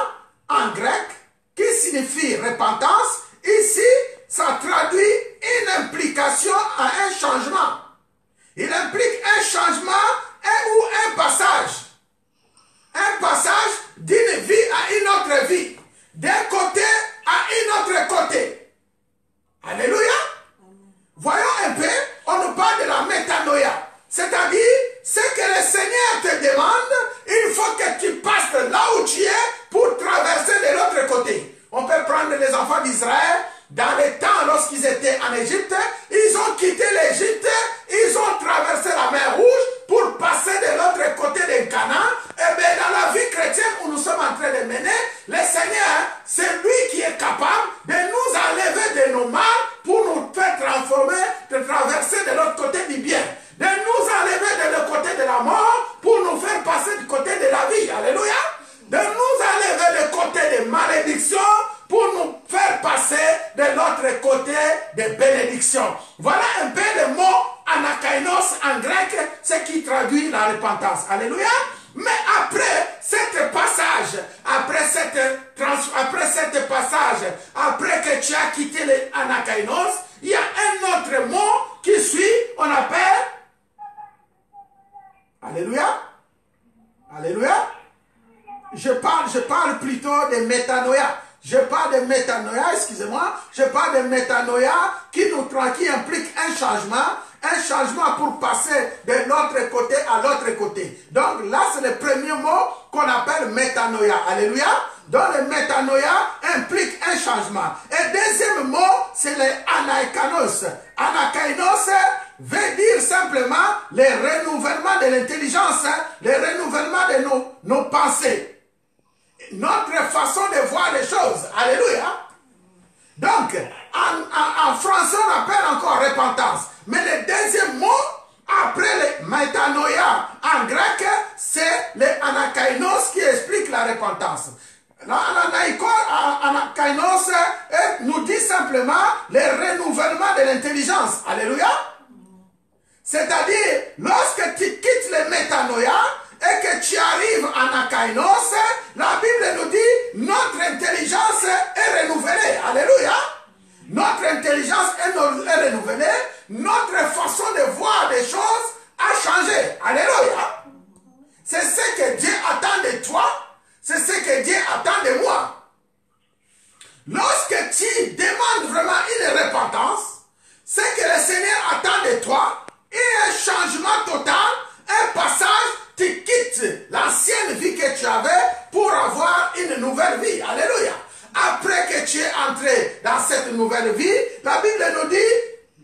en grec, qui signifie repentance, ici, ça traduit une implication à un changement. Il implique un changement ou un passage. Un passage d'une vie à une autre vie. D'un côté à un autre côté. Alléluia. Voyons un peu, on nous parle de la métanoïa. C'est-à-dire, ce que le Seigneur te demande, il faut que tu passes là où tu es pour traverser de l'autre côté. On peut prendre les enfants d'Israël, dans les temps lorsqu'ils étaient en Égypte, ils ont quitté l'Égypte, ils ont traversé la mer Rouge pour passer de l'autre côté de Canaan. Et bien dans la vie chrétienne où nous sommes en train de mener, le Seigneur, c'est lui qui est capable de nous enlever de nos mal pour nous faire transformer, de traverser de l'autre côté du bien. De nous enlever de l'autre côté de la mort pour nous faire passer du côté de la vie. Alléluia. De nous enlever du côté des malédictions pour nous faire passer de l'autre côté des bénédictions. Voilà un peu le mot anakainos en grec, ce qui traduit la repentance. Alléluia. Mais après cet passage, après que tu as quitté les anakainos, il y a un autre mot qui suit, on appelle... Alléluia. Alléluia. Je parle plutôt de métanoïa. Je parle de métanoïa, excusez-moi. Je parle de métanoïa qui implique un changement pour passer de l'autre côté à l'autre côté. Donc là, c'est le premier mot qu'on appelle métanoïa. Alléluia. Donc le métanoïa implique un changement. Et deuxième mot, c'est le anakanos. Anakainos veut dire simplement le renouvellement de l'intelligence, le renouvellement de nos pensées. Notre façon de voir les choses. Alléluia. Donc, en français, on appelle encore repentance. Mais le deuxième mot, après le métanoïa en grec, c'est le anakainos qui explique la repentance. Anakainos nous dit simplement le renouvellement de l'intelligence. Alléluia. C'est-à-dire, lorsque tu quittes le métanoïa et que tu arrives en akainos, la Bible nous dit notre intelligence est renouvelée. Alléluia. Notre intelligence est renouvelée. Notre façon de voir des choses a changé. Alléluia. C'est ce que Dieu attend de toi. C'est ce que Dieu attend de moi. Lorsque tu demandes vraiment une repentance, ce que le Seigneur attend de toi est un changement total, un passage, tu quittes l'ancienne vie que tu avais pour avoir une nouvelle vie. Alléluia. Après que tu es entré dans cette nouvelle vie, la Bible nous dit,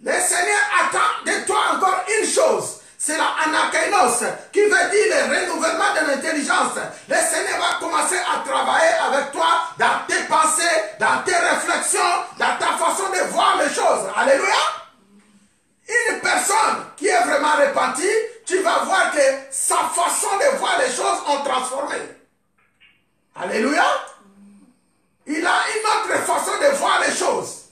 le Seigneur attend de toi encore une chose. C'est la anakainos, qui veut dire le renouvellement de l'intelligence. Le Seigneur va commencer à travailler avec toi dans tes pensées, dans tes réflexions, dans ta façon de voir les choses. Alléluia. Une personne qui est vraiment repentie, tu vas voir que sa façon de voir les choses ont transformé. Alléluia. Il a une autre façon de voir les choses.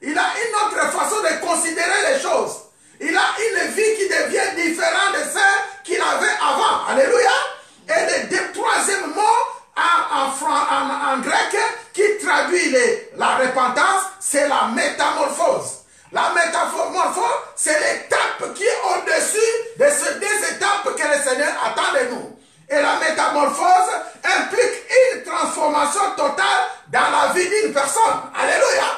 Il a une autre façon de considérer les choses. Il a une vie qui devient différente de celle qu'il avait avant. Alléluia. Et le troisième mot en grec qui traduit la repentance, c'est la métamorphose. La métamorphose, c'est l'étape qui est au-dessus de ces deux étapes que le Seigneur attend de nous. Et la métamorphose implique une transformation totale dans la vie d'une personne. Alléluia.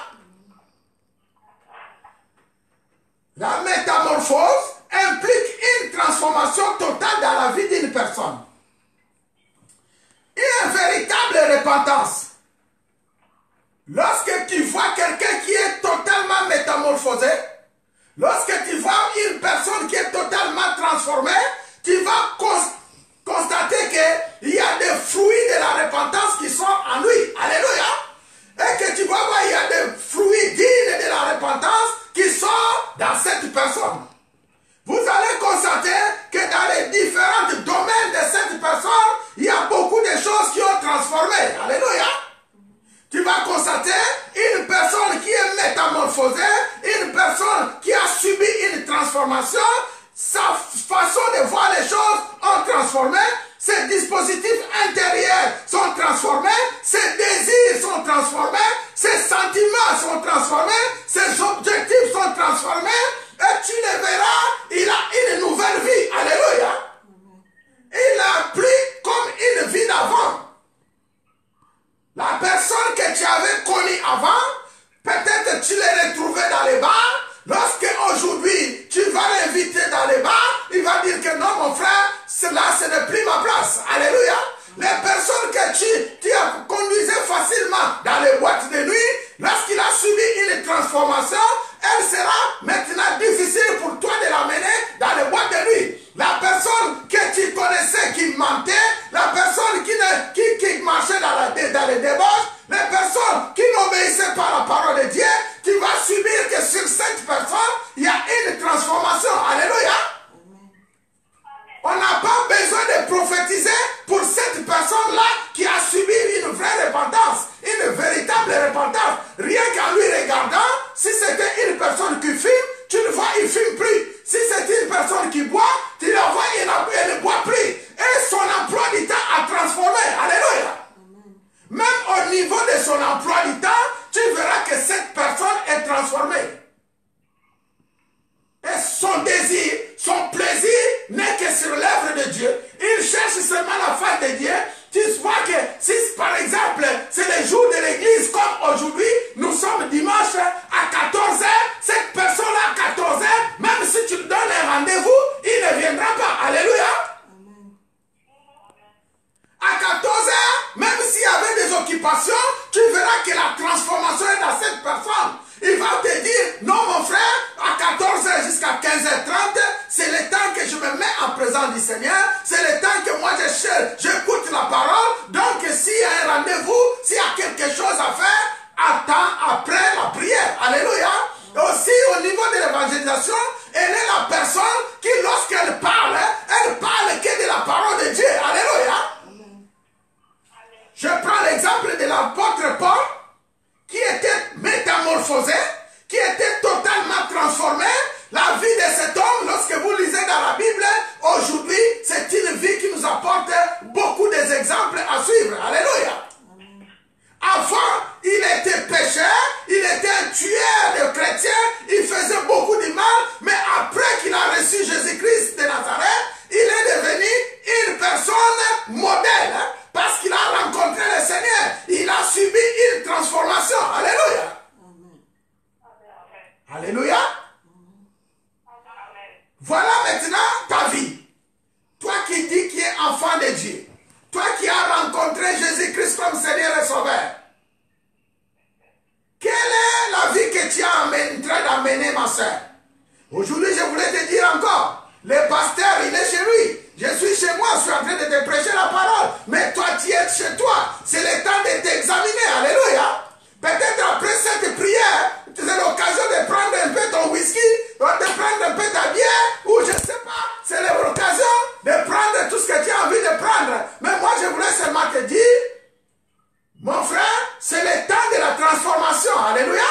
La métamorphose implique une transformation totale dans la vie d'une personne. Et un véritable repentance. Lorsque tu vois quelqu'un qui est totalement métamorphosé, lorsque tu vois une personne qui est totalement transformée, tu vas constater qu'il y a des fruits de la repentance qui sont en lui. Alléluia. Et que tu vas voir, il y a des fruits dignes de la repentance qui sont dans cette personne. Vous allez constater que dans les différents domaines de cette personne, il y a beaucoup de choses qui ont transformé. Alléluia. Tu vas constater une personne qui est métamorphosée, une personne qui a subi une transformation, sa façon de voir les choses ont transformé, ses dispositifs intérieurs sont transformés, ses désirs sont transformés, ses sentiments sont transformés, ses objectifs sont transformés, et tu le verras, il a une nouvelle vie. Alléluia. Il n'a plus comme une vie d'avant. La personne que tu avais connue avant, peut-être tu l'as retrouvée dans les bars. Lorsque aujourd'hui tu vas l'inviter dans les bars, il va dire que non mon frère, là ce n'est plus ma place. Alléluia. Les personnes que tu as conduisais facilement dans les boîtes de nuit, lorsqu'il a subi une transformation, elle sera maintenant difficile pour toi de l'amener dans les boîtes de nuit. La personne que tu connaissais qui mentait, la personne qui marchait dans les débauches, les personnes qui n'obéissaient pas à la parole de Dieu, tu vas subir que sur cette personne, il y a une transformation. Alléluia. On n'a pas besoin de prophétiser pour cette personne-là qui a subi une vraie repentance, une véritable repentance. Rien qu'en lui regardant, si c'était une personne qui fume, tu le vois, il ne fume plus. Si c'est une personne qui boit, tu le vois, il ne boit plus. Et son emploi du temps a transformé. Alléluia. Même au niveau de son emploi du temps, tu verras que cette personne est transformée. Et son désir, son plaisir n'est que sur l'œuvre de Dieu. Il cherche seulement la face de Dieu. Tu vois que si par exemple c'est le jour de l'église comme aujourd'hui, nous sommes dimanche à 14h, cette personne-là à 14h, même si tu lui donnes un rendez-vous, il ne viendra pas. Alléluia. À 14h, même s'il y avait des occupations, tu verras que la transformation est dans cette personne. Il va te dire, non mon frère, à 14h jusqu'à 15h30, c'est le temps que je me mets en présence du Seigneur, c'est le temps que moi j'écoute la parole, donc s'il y a un rendez-vous, s'il y a quelque chose à faire, attends après la prière. Alléluia. Et aussi au niveau de l'évangélisation, elle est la personne qui lorsqu'elle parle que de la parole de Dieu. Alléluia. Je prends l'exemple de l'apôtre Paul, qui était métamorphosé, qui était totalement transformé. La vie de cet homme, lorsque vous lisez dans la Bible, aujourd'hui, c'est une vie qui nous apporte beaucoup d'exemples à suivre. Alléluia. Avant, il était pécheur, il était un tueur de chrétiens, il faisait beaucoup de mal, mais après qu'il a reçu Jésus-Christ de Nazareth, il est devenu une personne modèle, parce qu'il a rencontré le Seigneur. Il a subi une transformation. Alléluia. Alléluia. Voilà maintenant ta vie. Toi qui dis qu'il est enfant de Dieu. Toi qui as rencontré Jésus-Christ comme Seigneur et Sauveur. Quelle est la vie que tu as en train d'amener, ma soeur? Aujourd'hui, je voulais te dire encore, le pasteur, il est chez lui. Je suis chez moi, je suis en train de te prêcher la parole. Mais toi, tu es chez toi. C'est le temps de t'examiner. Alléluia. Peut-être après cette prière, c'est l'occasion de prendre un peu ton whisky, de prendre un peu ta bière, ou je ne sais pas, c'est l'occasion de prendre tout ce que tu as envie de prendre. Mais moi, je voulais seulement te dire, mon frère, c'est le temps de la transformation. Alléluia.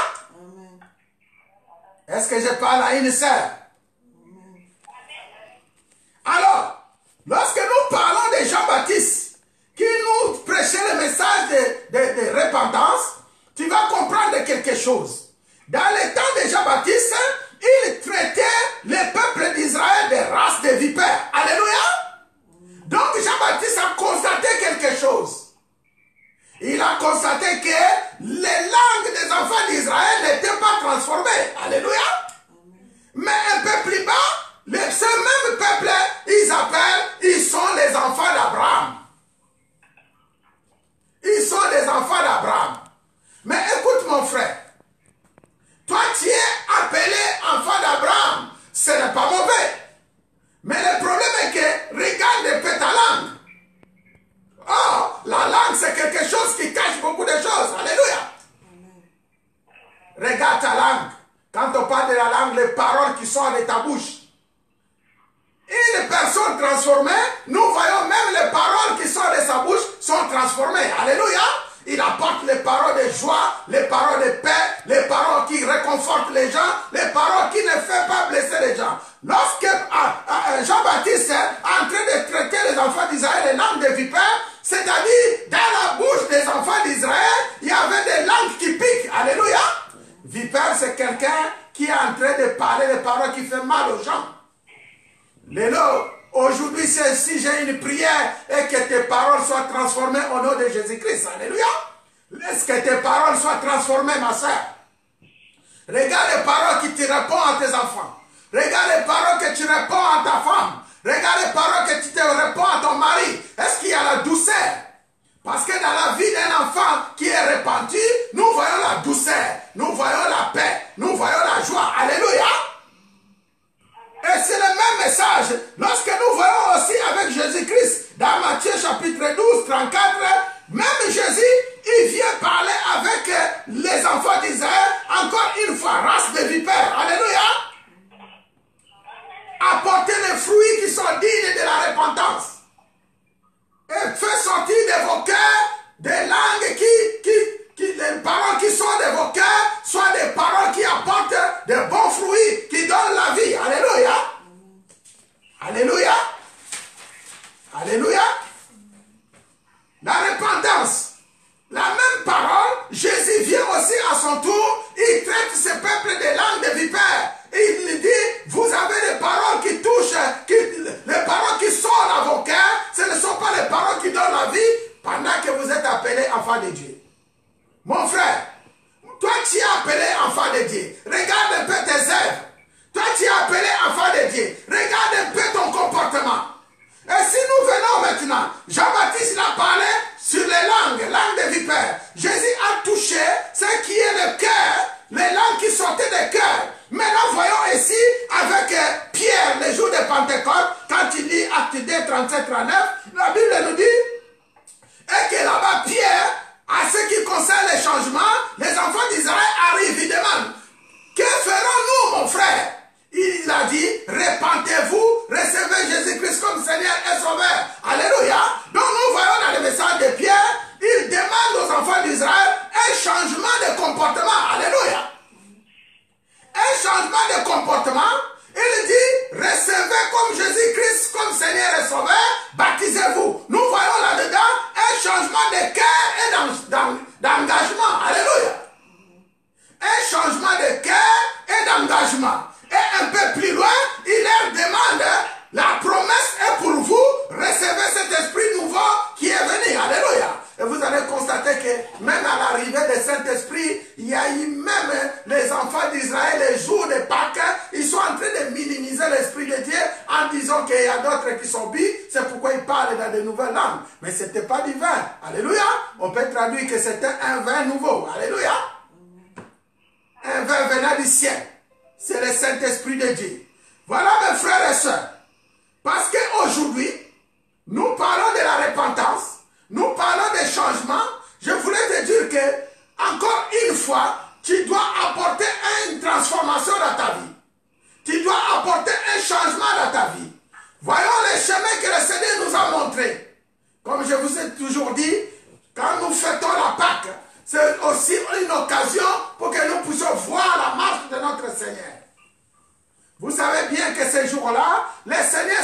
Est-ce que je parle à une sœur? Alors, lorsque nous parlons de Jean-Baptiste, qui nous prêchait le message de repentance, tu vas comprendre quelque chose. Dans le temps de Jean-Baptiste, il traitait le peuple d'Israël des races de vipères. Alléluia. Donc Jean-Baptiste a constaté quelque chose. Il a constaté que les langues des enfants d'Israël n'étaient pas transformées. Alléluia. Mais un peu plus bas, ce même peuple, ils sont les enfants d'Abraham. Ils sont paroles qui sortent de ta bouche. Une personne transformée, nous voyons même les paroles qui sortent de sa bouche sont transformées. Alléluia. Il apporte les paroles de joie, les paroles de paix, les paroles qui réconfortent les gens, les paroles qui ne font pas blesser les gens. Lorsque Jean-Baptiste est en train de traiter les enfants d'Israël les langues de vipères, c'est-à-dire dans la bouche des enfants d'Israël, il y avait des langues qui piquent. Alléluia. Vipère, c'est quelqu'un qui est en train de parler des paroles qui font mal aux gens. Lélo, aujourd'hui, si j'ai une prière et que tes paroles soient transformées au nom de Jésus-Christ. Alléluia. Laisse que tes paroles soient transformées, ma soeur. Regarde les paroles qui te répondent à tes enfants. Regarde les paroles que tu réponds à ta femme. Regarde les paroles que tu te réponds à ton mari. Est-ce qu'il y a la douceur? Parce que dans la vie d'un enfant qui est repenti, nous voyons la douceur, nous voyons la paix, nous voyons la joie. Alléluia. Et c'est le même message lorsque nous voyons aussi avec Jésus-Christ dans Matthieu chapitre 12, 34, même Jésus, il vient parler avec les enfants d'Israël, encore une fois, race de vipères. Alléluia. Apportez les fruits qui sont dignes de la repentance. Et faites sortir de vos cœurs des langues les paroles qui sont de vos cœurs, soient des paroles qui apportent de bons fruits, qui donnent la vie. Alléluia. Alléluia. Alléluia. La repentance. La même parole, Jésus vient aussi à son tour, il traite ce peuple des langues de vipères. Il lui dit, vous avez des paroles qui touchent, les paroles qui sortent à vos cœurs, ce ne sont pas les paroles qui donnent la vie pendant que vous êtes appelés enfants de Dieu. Mon frère, toi tu es appelé enfant de Dieu. Regarde un peu tes œuvres. Toi tu es appelé enfant de Dieu. Regarde un peu ton comportement. Et si nous venons maintenant, Jean-Baptiste a parlé sur les langues de vipères. Jésus a touché ce qui est le cœur, les langues qui sortaient des cœurs. Maintenant voyons ici avec Pierre, le jour de Pentecôte, quand il lit Acte 2, 37, 39, la Bible nous dit, et que là-bas Pierre, à ce qui concerne les changements, les enfants d'Israël arrivent, ils demandent, que ferons-nous, mon frère? Il a dit, repentez-vous, recevez Jésus-Christ comme Seigneur et Sauveur. Alléluia. Donc nous voyons dans le message de Pierre, il demande aux enfants d'Israël un changement de comportement. Alléluia. Un changement de comportement. Il dit, recevez comme Jésus-Christ comme Seigneur et Sauveur, baptisez-vous. Nous voyons là-dedans un changement de cœur et d'engagement. Alléluia. Un changement de cœur et d'engagement. Et un peu plus loin, il leur demande, la promesse est pour vous, recevez cet esprit nouveau qui est venu. Alléluia. Et vous allez constater que même à l'arrivée de Saint-Esprit, il y a eu même les enfants d'Israël, les jours de Pâques, ils sont en train de minimiser l'Esprit de Dieu en disant qu'il y a d'autres qui sont bis, c'est pourquoi ils parlent dans de nouvelles langues. Mais ce n'était pas du vin. Alléluia. On peut traduire que c'était un vin nouveau. Alléluia. Un vin venant du ciel. C'est le Saint-Esprit de Dieu. Voilà mes frères et sœurs. Parce qu'aujourd'hui, nous parlons de la repentance. Nous parlons des changements. Je voulais te dire que, encore une fois, tu dois apporter une transformation dans ta vie. Tu dois apporter un changement dans ta vie. Voyons les chemins que le Seigneur nous a montrés. Comme je vous ai toujours dit, quand nous fêtons la Pâque, c'est aussi une occasion pour que nous puissions voir la marche de notre Seigneur. Vous savez bien que ce jour-là, le Seigneur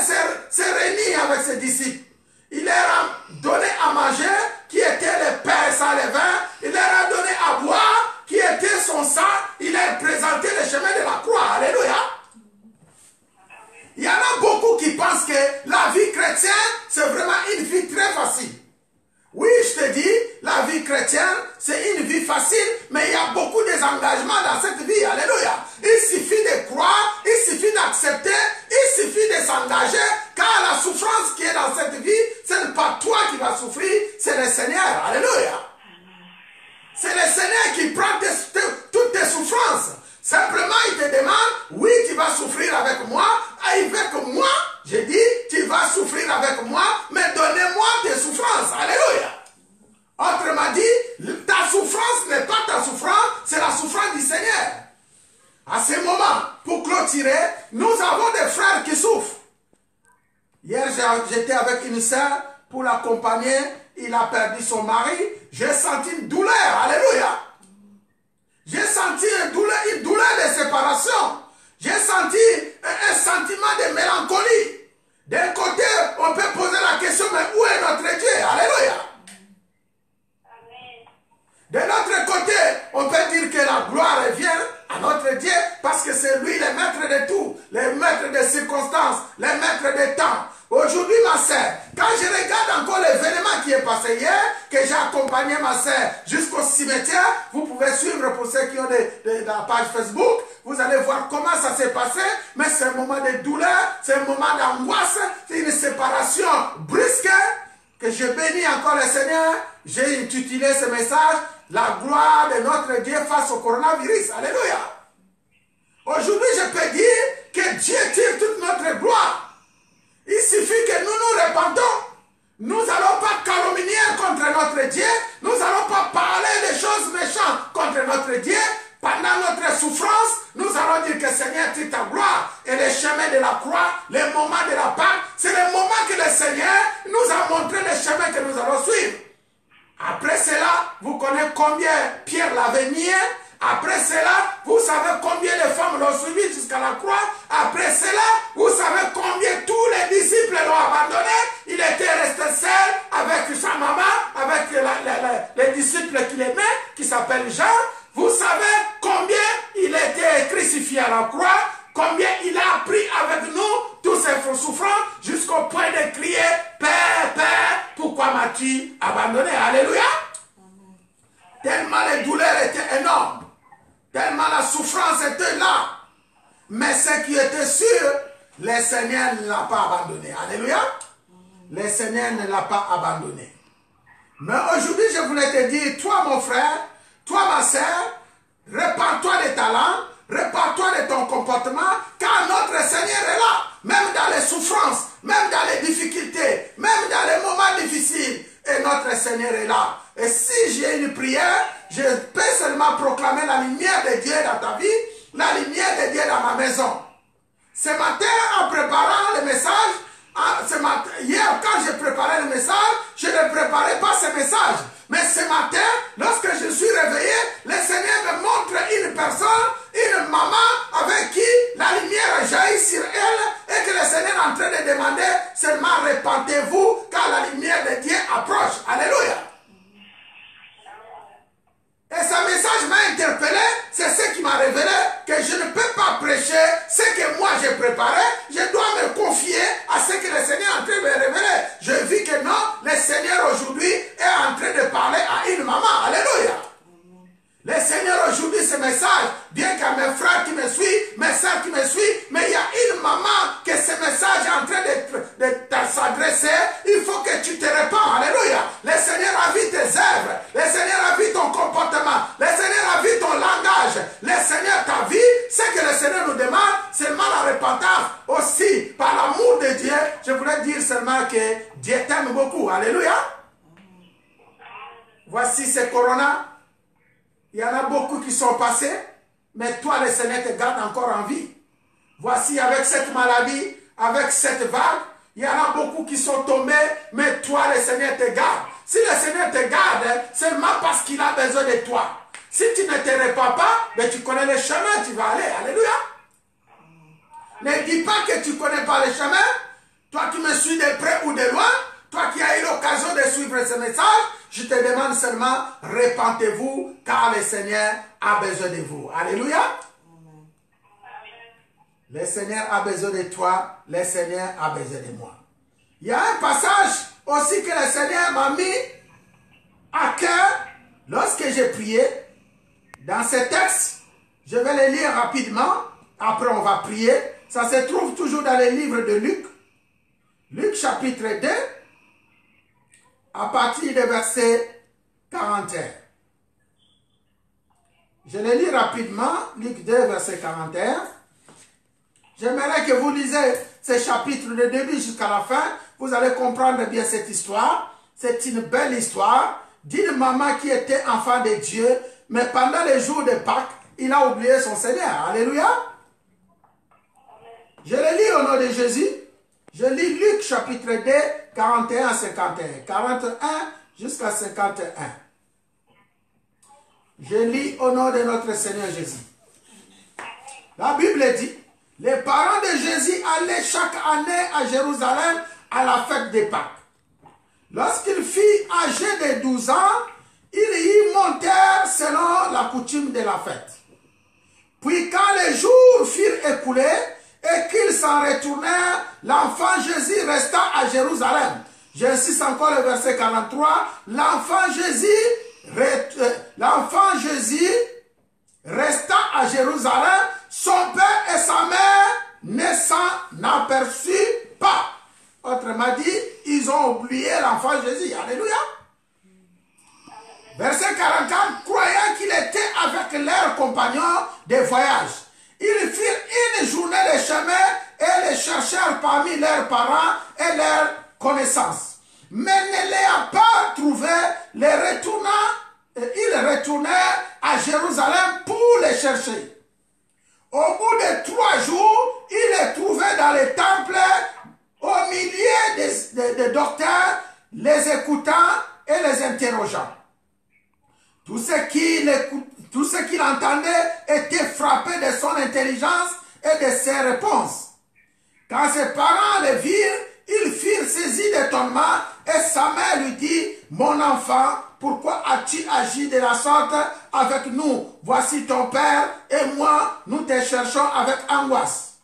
s'est réuni avec ses disciples. Il leur a donné à manger, qui était le pain sans levain. Il leur a donné à boire, qui était son sang. Il leur a présenté le chemin de la croix. Alléluia. Il y en a beaucoup qui pensent que la vie chrétienne, c'est vraiment une vie très facile. Oui, je te dis, la vie chrétienne, c'est une vie facile, mais il y a beaucoup de engagements dans cette vie. Alléluia. Il suffit de croire, il suffit d'accepter, il suffit de s'engager, car la souffrance qui est dans cette vie, ce n'est pas toi qui vas souffrir, c'est le Seigneur. Alléluia. C'est le Seigneur qui prend toutes tes souffrances. Simplement, il te demande, oui, tu vas souffrir avec moi, avec moi, j'ai dit, tu vas souffrir avec moi, mais donnez-moi tes souffrances. Alléluia. Autrement dit, ta souffrance n'est pas ta souffrance, c'est la souffrance du Seigneur. À ce moment, pour clôturer rassurer, nous avons des frères qui souffrent. Hier, j'étais avec une sœur pour l'accompagner. Il a perdu son mari. J'ai senti une douleur. Alléluia. J'ai senti une douleur de séparation. J'ai senti un sentiment de mélancolie. D'un côté, on peut poser la question, mais où est notre Dieu? Alléluia. De l'autre côté, on peut dire que la gloire revient à notre Dieu parce que c'est lui le maître de tout, le maître des circonstances, le maître des temps. Aujourd'hui, ma sœur, quand je regarde encore l'événement qui est passé hier, que j'ai accompagné ma sœur jusqu'au cimetière, vous pouvez suivre pour ceux qui ont la page Facebook, vous allez voir comment ça s'est passé, mais c'est un moment de douleur, c'est un moment d'angoisse, c'est une séparation brusque, que je bénis encore le Seigneur. J'ai intitulé ce message, la gloire de notre Dieu face au coronavirus. Alléluia. Aujourd'hui, je peux dire que Dieu tire toute notre gloire. Il suffit que nous nous répandons. Nous n'allons pas calomnier contre notre Dieu. Nous n'allons pas parler de choses méchantes contre notre Dieu. Pendant notre souffrance, nous allons dire que Seigneur, tire ta gloire. Et le chemin de la croix, le moment de la Pâque, c'est le moment que le Seigneur nous a montré le chemin que nous allons suivre. Après cela, vous connaissez combien Pierre l'avait nié. Après cela, vous savez combien de femmes l'ont suivi jusqu'à la croix. Après cela, vous savez combien tous les disciples l'ont abandonné. Il était resté seul avec sa maman, avec les disciples qu'il aimait, qui s'appellent Jean. Vous savez combien il était crucifié à la croix, combien il a pris avec nous tous ses souffrances jusqu'au point de crier « Père, Père, pourquoi m'as-tu abandonné ?» Alléluia. Tellement les douleurs étaient énormes. Tellement la souffrance était là. Mais ce qui était sûr, le Seigneur ne l'a pas abandonné. Alléluia. Le Seigneur ne l'a pas abandonné. Mais aujourd'hui, je voulais te dire, toi mon frère, toi ma sœur, répands-toi des talents, répands-toi de ton comportement, car notre Seigneur est là. Même dans les souffrances, même dans les difficultés, même dans les moments difficiles. Et notre Seigneur est là. Et si j'ai une prière, je peux seulement proclamer la lumière de Dieu dans ta vie, la lumière de Dieu dans ma maison. Ce matin, en préparant le message, hier, quand je préparais le message, je ne préparais pas ce message. Mais ce matin, lorsque je suis réveillé, le Seigneur me montre une personne, une maman avec qui la lumière jaillit sur elle et que le Seigneur est en train de demander seulement repentez-vous car la lumière de Dieu approche. Alléluia. Et ce message m'a interpellé, c'est ce qui m'a révélé que je ne peux pas prêcher ce que moi j'ai préparé, je dois me confier à ce que le Seigneur est en train de me révéler. Je vis que non, le Seigneur aujourd'hui est en train de parler à une maman. Alléluia. Le Seigneur aujourd'hui, ce message, bien qu'à mes frères qui me suivent, mes soeurs qui me suivent, mais il y a une maman que ce message est en train de s'adresser, il faut que tu te répands. Alléluia. Le Seigneur a vu tes œuvres, le Seigneur a vu ton comportement, le Seigneur a vu ton langage, le Seigneur t'a vu. Ce que le Seigneur nous demande, c'est seulement la repentance. Aussi, par l'amour de Dieu, je voulais dire seulement que Dieu t'aime beaucoup. Alléluia. Voici ce corona. Il y en a beaucoup qui sont passés, mais toi, le Seigneur te garde encore en vie. Voici, avec cette maladie, avec cette vague, il y en a beaucoup qui sont tombés, mais toi, le Seigneur te garde. Si le Seigneur te garde, c'est seulement parce qu'il a besoin de toi. Si tu ne te répands pas, mais tu connais le chemin, tu vas aller. Alléluia. Ne dis pas que tu ne connais pas le chemin. Toi qui me suis de près ou de loin, toi qui as eu l'occasion de suivre ce message, je te demande seulement, repentez-vous, car le Seigneur a besoin de vous. Alléluia. Le Seigneur a besoin de toi, le Seigneur a besoin de moi. Il y a un passage aussi que le Seigneur m'a mis à cœur lorsque j'ai prié. Dans ce texte, je vais le lire rapidement, après on va prier. Ça se trouve toujours dans le livre de Luc. Luc chapitre 2. À partir du verset 41. Je le lis rapidement, Luc 2, verset 41. J'aimerais que vous lisez ce chapitre de début jusqu'à la fin. Vous allez comprendre bien cette histoire. C'est une belle histoire d'une maman qui était enfant de Dieu, mais pendant les jours de Pâques, il a oublié son Seigneur. Alléluia. Je le lis au nom de Jésus. Je lis Luc chapitre 2, 41 à 51. 41 jusqu'à 51. Je lis au nom de notre Seigneur Jésus. La Bible dit, les parents de Jésus allaient chaque année à Jérusalem à la fête des Pâques. Lorsqu'il fut âgé de 12 ans, ils y montèrent selon la coutume de la fête. Puis quand les jours furent écoulés et qu'ils s'en retournèrent, l'enfant Jésus resta à Jérusalem. J'insiste encore le verset 43. L'enfant Jésus resta à Jérusalem. Son père et sa mère ne s'en aperçurent pas. Autrement dit, ils ont oublié l'enfant Jésus. Alléluia. Verset 44, croyant qu'il était avec leurs compagnons de voyage. Ils firent une journée de chemin et les cherchèrent parmi leurs parents et leurs connaissances. Mais ne l'ayant pas trouvé, ils retournèrent à Jérusalem pour les chercher. Au bout de 3 jours, ils les trouvaient dans les temples, au milieu des docteurs, les écoutant et les interrogeant. Tous ceux qui l'entendaient étaient frappés de son intelligence et de ses réponses. Quand ses parents le virent, ils furent saisis d'étonnement et sa mère lui dit, « Mon enfant, pourquoi as-tu agi de la sorte avec nous? Voici ton père et moi, nous te cherchons avec angoisse. »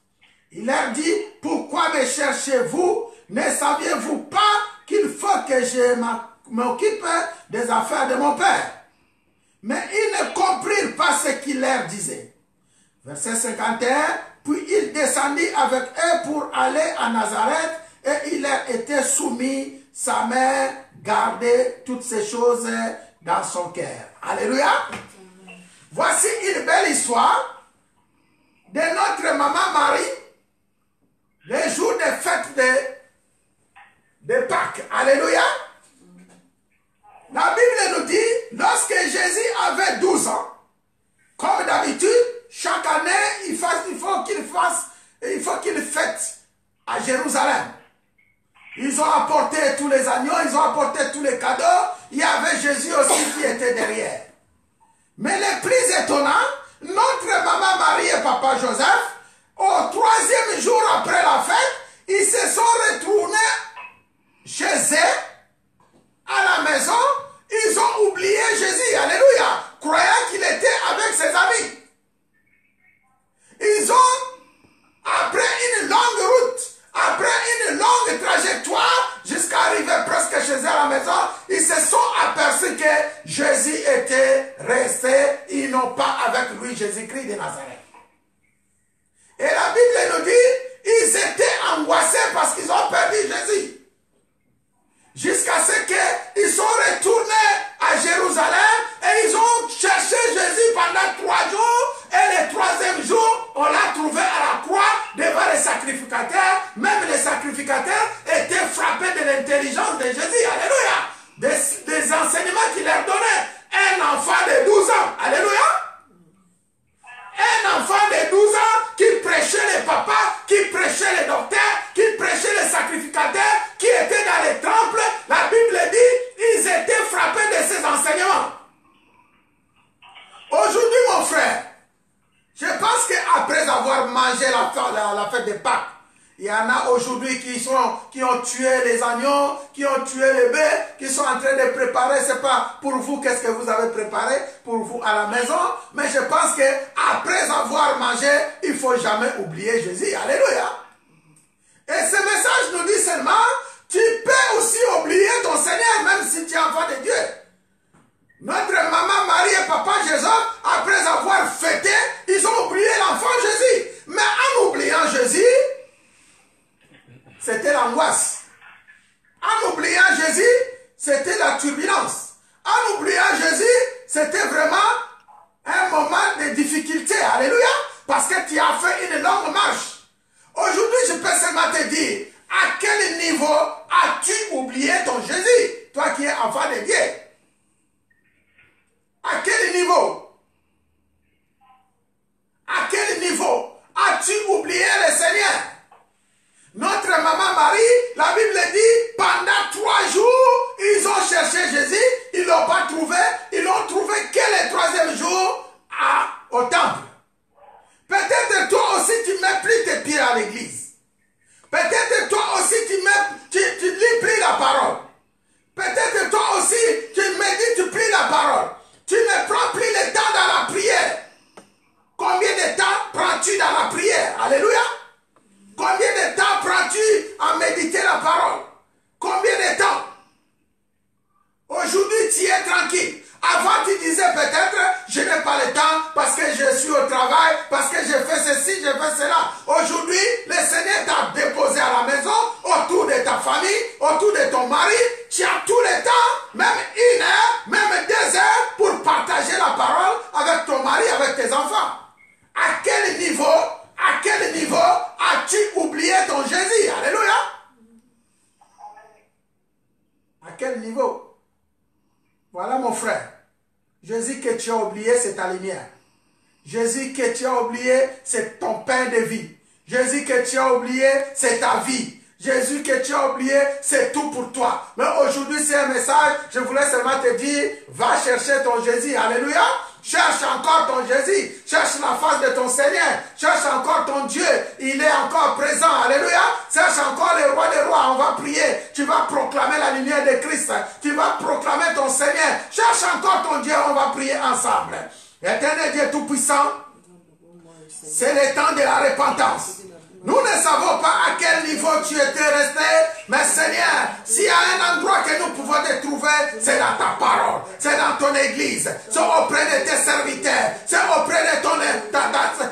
Il leur dit, « Pourquoi me cherchez-vous? Ne saviez-vous pas qu'il faut que je m'occupe des affaires de mon père? » Mais ils ne comprirent pas ce qu'il leur disait. Verset 51, puis il descendit avec eux pour aller à Nazareth et il leur était soumis. Sa mère gardait toutes ces choses dans son cœur. Alléluia. Voici une belle histoire de notre maman Marie, les jours de fête de Pâques. Alléluia. La Bible nous dit, lorsque Jésus avait 12 ans, comme d'habitude, chaque année, il faut qu'il fête à Jérusalem. Ils ont apporté tous les agneaux, ils ont apporté tous les cadeaux. Il y avait Jésus aussi qui était derrière. Mais le plus étonnant, notre maman Marie et papa Joseph, au 3e jour après la fête, ils se sont retournés chez eux, à la maison. Ils ont oublié Jésus, alléluia, croyant qu'il était avec ses amis. Ils ont, après une longue route, après une longue trajectoire, jusqu'à arriver presque chez eux à la maison, ils se sont aperçus que Jésus était resté, ils n'ont pas avec lui Jésus-Christ de Nazareth. Et la Bible nous dit, ils étaient angoissés parce qu'ils ont perdu Jésus. Jusqu'à ce qu'ils sont retournés à Jérusalem et ils ont cherché Jésus pendant 3 jours. Et le 3e jour, on l'a trouvé à la croix devant les sacrificateurs. Même les sacrificateurs étaient frappés de l'intelligence de Jésus. Alléluia. Des enseignements qu'il leur donnait. Un enfant de 12 ans. Alléluia. Un enfant de 12 ans qui prêchait les papas, qui prêchait les docteurs, qui prêchait les sacrificateurs, qui étaient dans les temples. La Bible dit, ils étaient frappés de ces enseignements. Aujourd'hui, mon frère, je pense qu'après avoir mangé la fête de Pâques, il y en a aujourd'hui qui ont tué les agneaux, qui ont tué les bœufs, qui sont en train de préparer, c'est pas pour vous qu'est-ce que vous avez préparé, pour vous à la maison, mais je pense qu'après avoir mangé, il ne faut jamais oublier Jésus. Alléluia. Et ce message nous dit seulement, tu peux aussi oublier ton Seigneur, même si tu es enfant de Dieu. Notre maman Marie et papa Jésus, après avoir fêté, ils ont oublié l'enfant Jésus. Mais en oubliant Jésus, c'était l'angoisse. En oubliant Jésus, c'était la turbulence. En oubliant Jésus, c'était vraiment un moment de difficulté. Alléluia. Parce que tu as fait une longue marche. Aujourd'hui, je peux seulement te dire, à quel niveau as-tu oublié ton Jésus? Toi qui es enfant de Dieu. À quel niveau? À quel niveau as-tu oublié le Seigneur? peut-être, je n'ai pas le temps parce que je suis au travail, parce que je fais ceci, je fais cela. Aujourd'hui, le Seigneur t'a déposé à la maison, autour de ta famille, autour de ton mari. Tu as tout le temps, même 1 heure, même 2 heures pour partager la parole avec ton mari, avec tes enfants. À quel niveau as-tu oublié ton Jésus? Alléluia. À quel niveau? Voilà mon frère. Jésus que tu as oublié, c'est ta lumière. Jésus que tu as oublié, c'est ton pain de vie. Jésus que tu as oublié, c'est ta vie. Jésus que tu as oublié, c'est tout pour toi. Mais aujourd'hui, c'est un message, je voulais seulement te dire, va chercher ton Jésus. Alléluia. Cherche encore ton Jésus. Cherche la face de ton Seigneur. Cherche encore ton Dieu. Il est encore présent. Alléluia. Cherche encore le roi des rois. On va prier. Tu vas proclamer la lumière de Christ. Tu vas proclamer ton Seigneur. Cherche encore ton Dieu. On va prier ensemble. Éternel Dieu Tout-Puissant, c'est le temps de la repentance. Nous ne savons pas à quel niveau tu étais resté, mais Seigneur, s'il y a un endroit que nous pouvons te trouver, c'est dans ta parole, c'est dans ton église, c'est auprès de tes serviteurs, c'est auprès de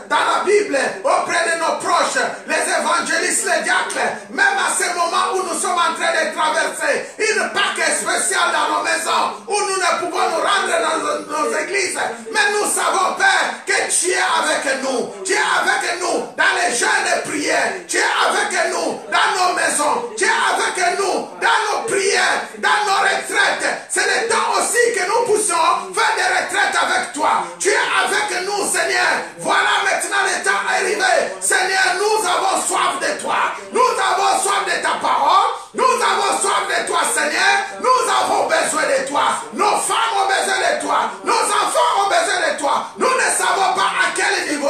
dans la Bible, auprès de nos proches, les évangélistes, les diacres, même à ce moment où nous sommes en train de traverser une Pâque spéciale dans nos maisons, où nous ne pouvons nous rendre dans nos églises, mais nous savons, Père, que tu es avec nous, tu es avec nous dans les jeûnes de prière. Tu es avec nous dans nos maisons. Tu es avec nous dans nos prières, dans nos retraites. C'est le temps aussi que nous puissions faire des retraites avec toi. Tu es avec nous, Seigneur. Voilà maintenant le temps arrivé. Seigneur, nous avons soif de toi. Nous avons soif de ta parole. Nous avons soif de toi, Seigneur. Nous avons besoin de toi. Nos femmes ont besoin de toi. Nos enfants ont besoin de toi. Nous ne savons pas à quel niveau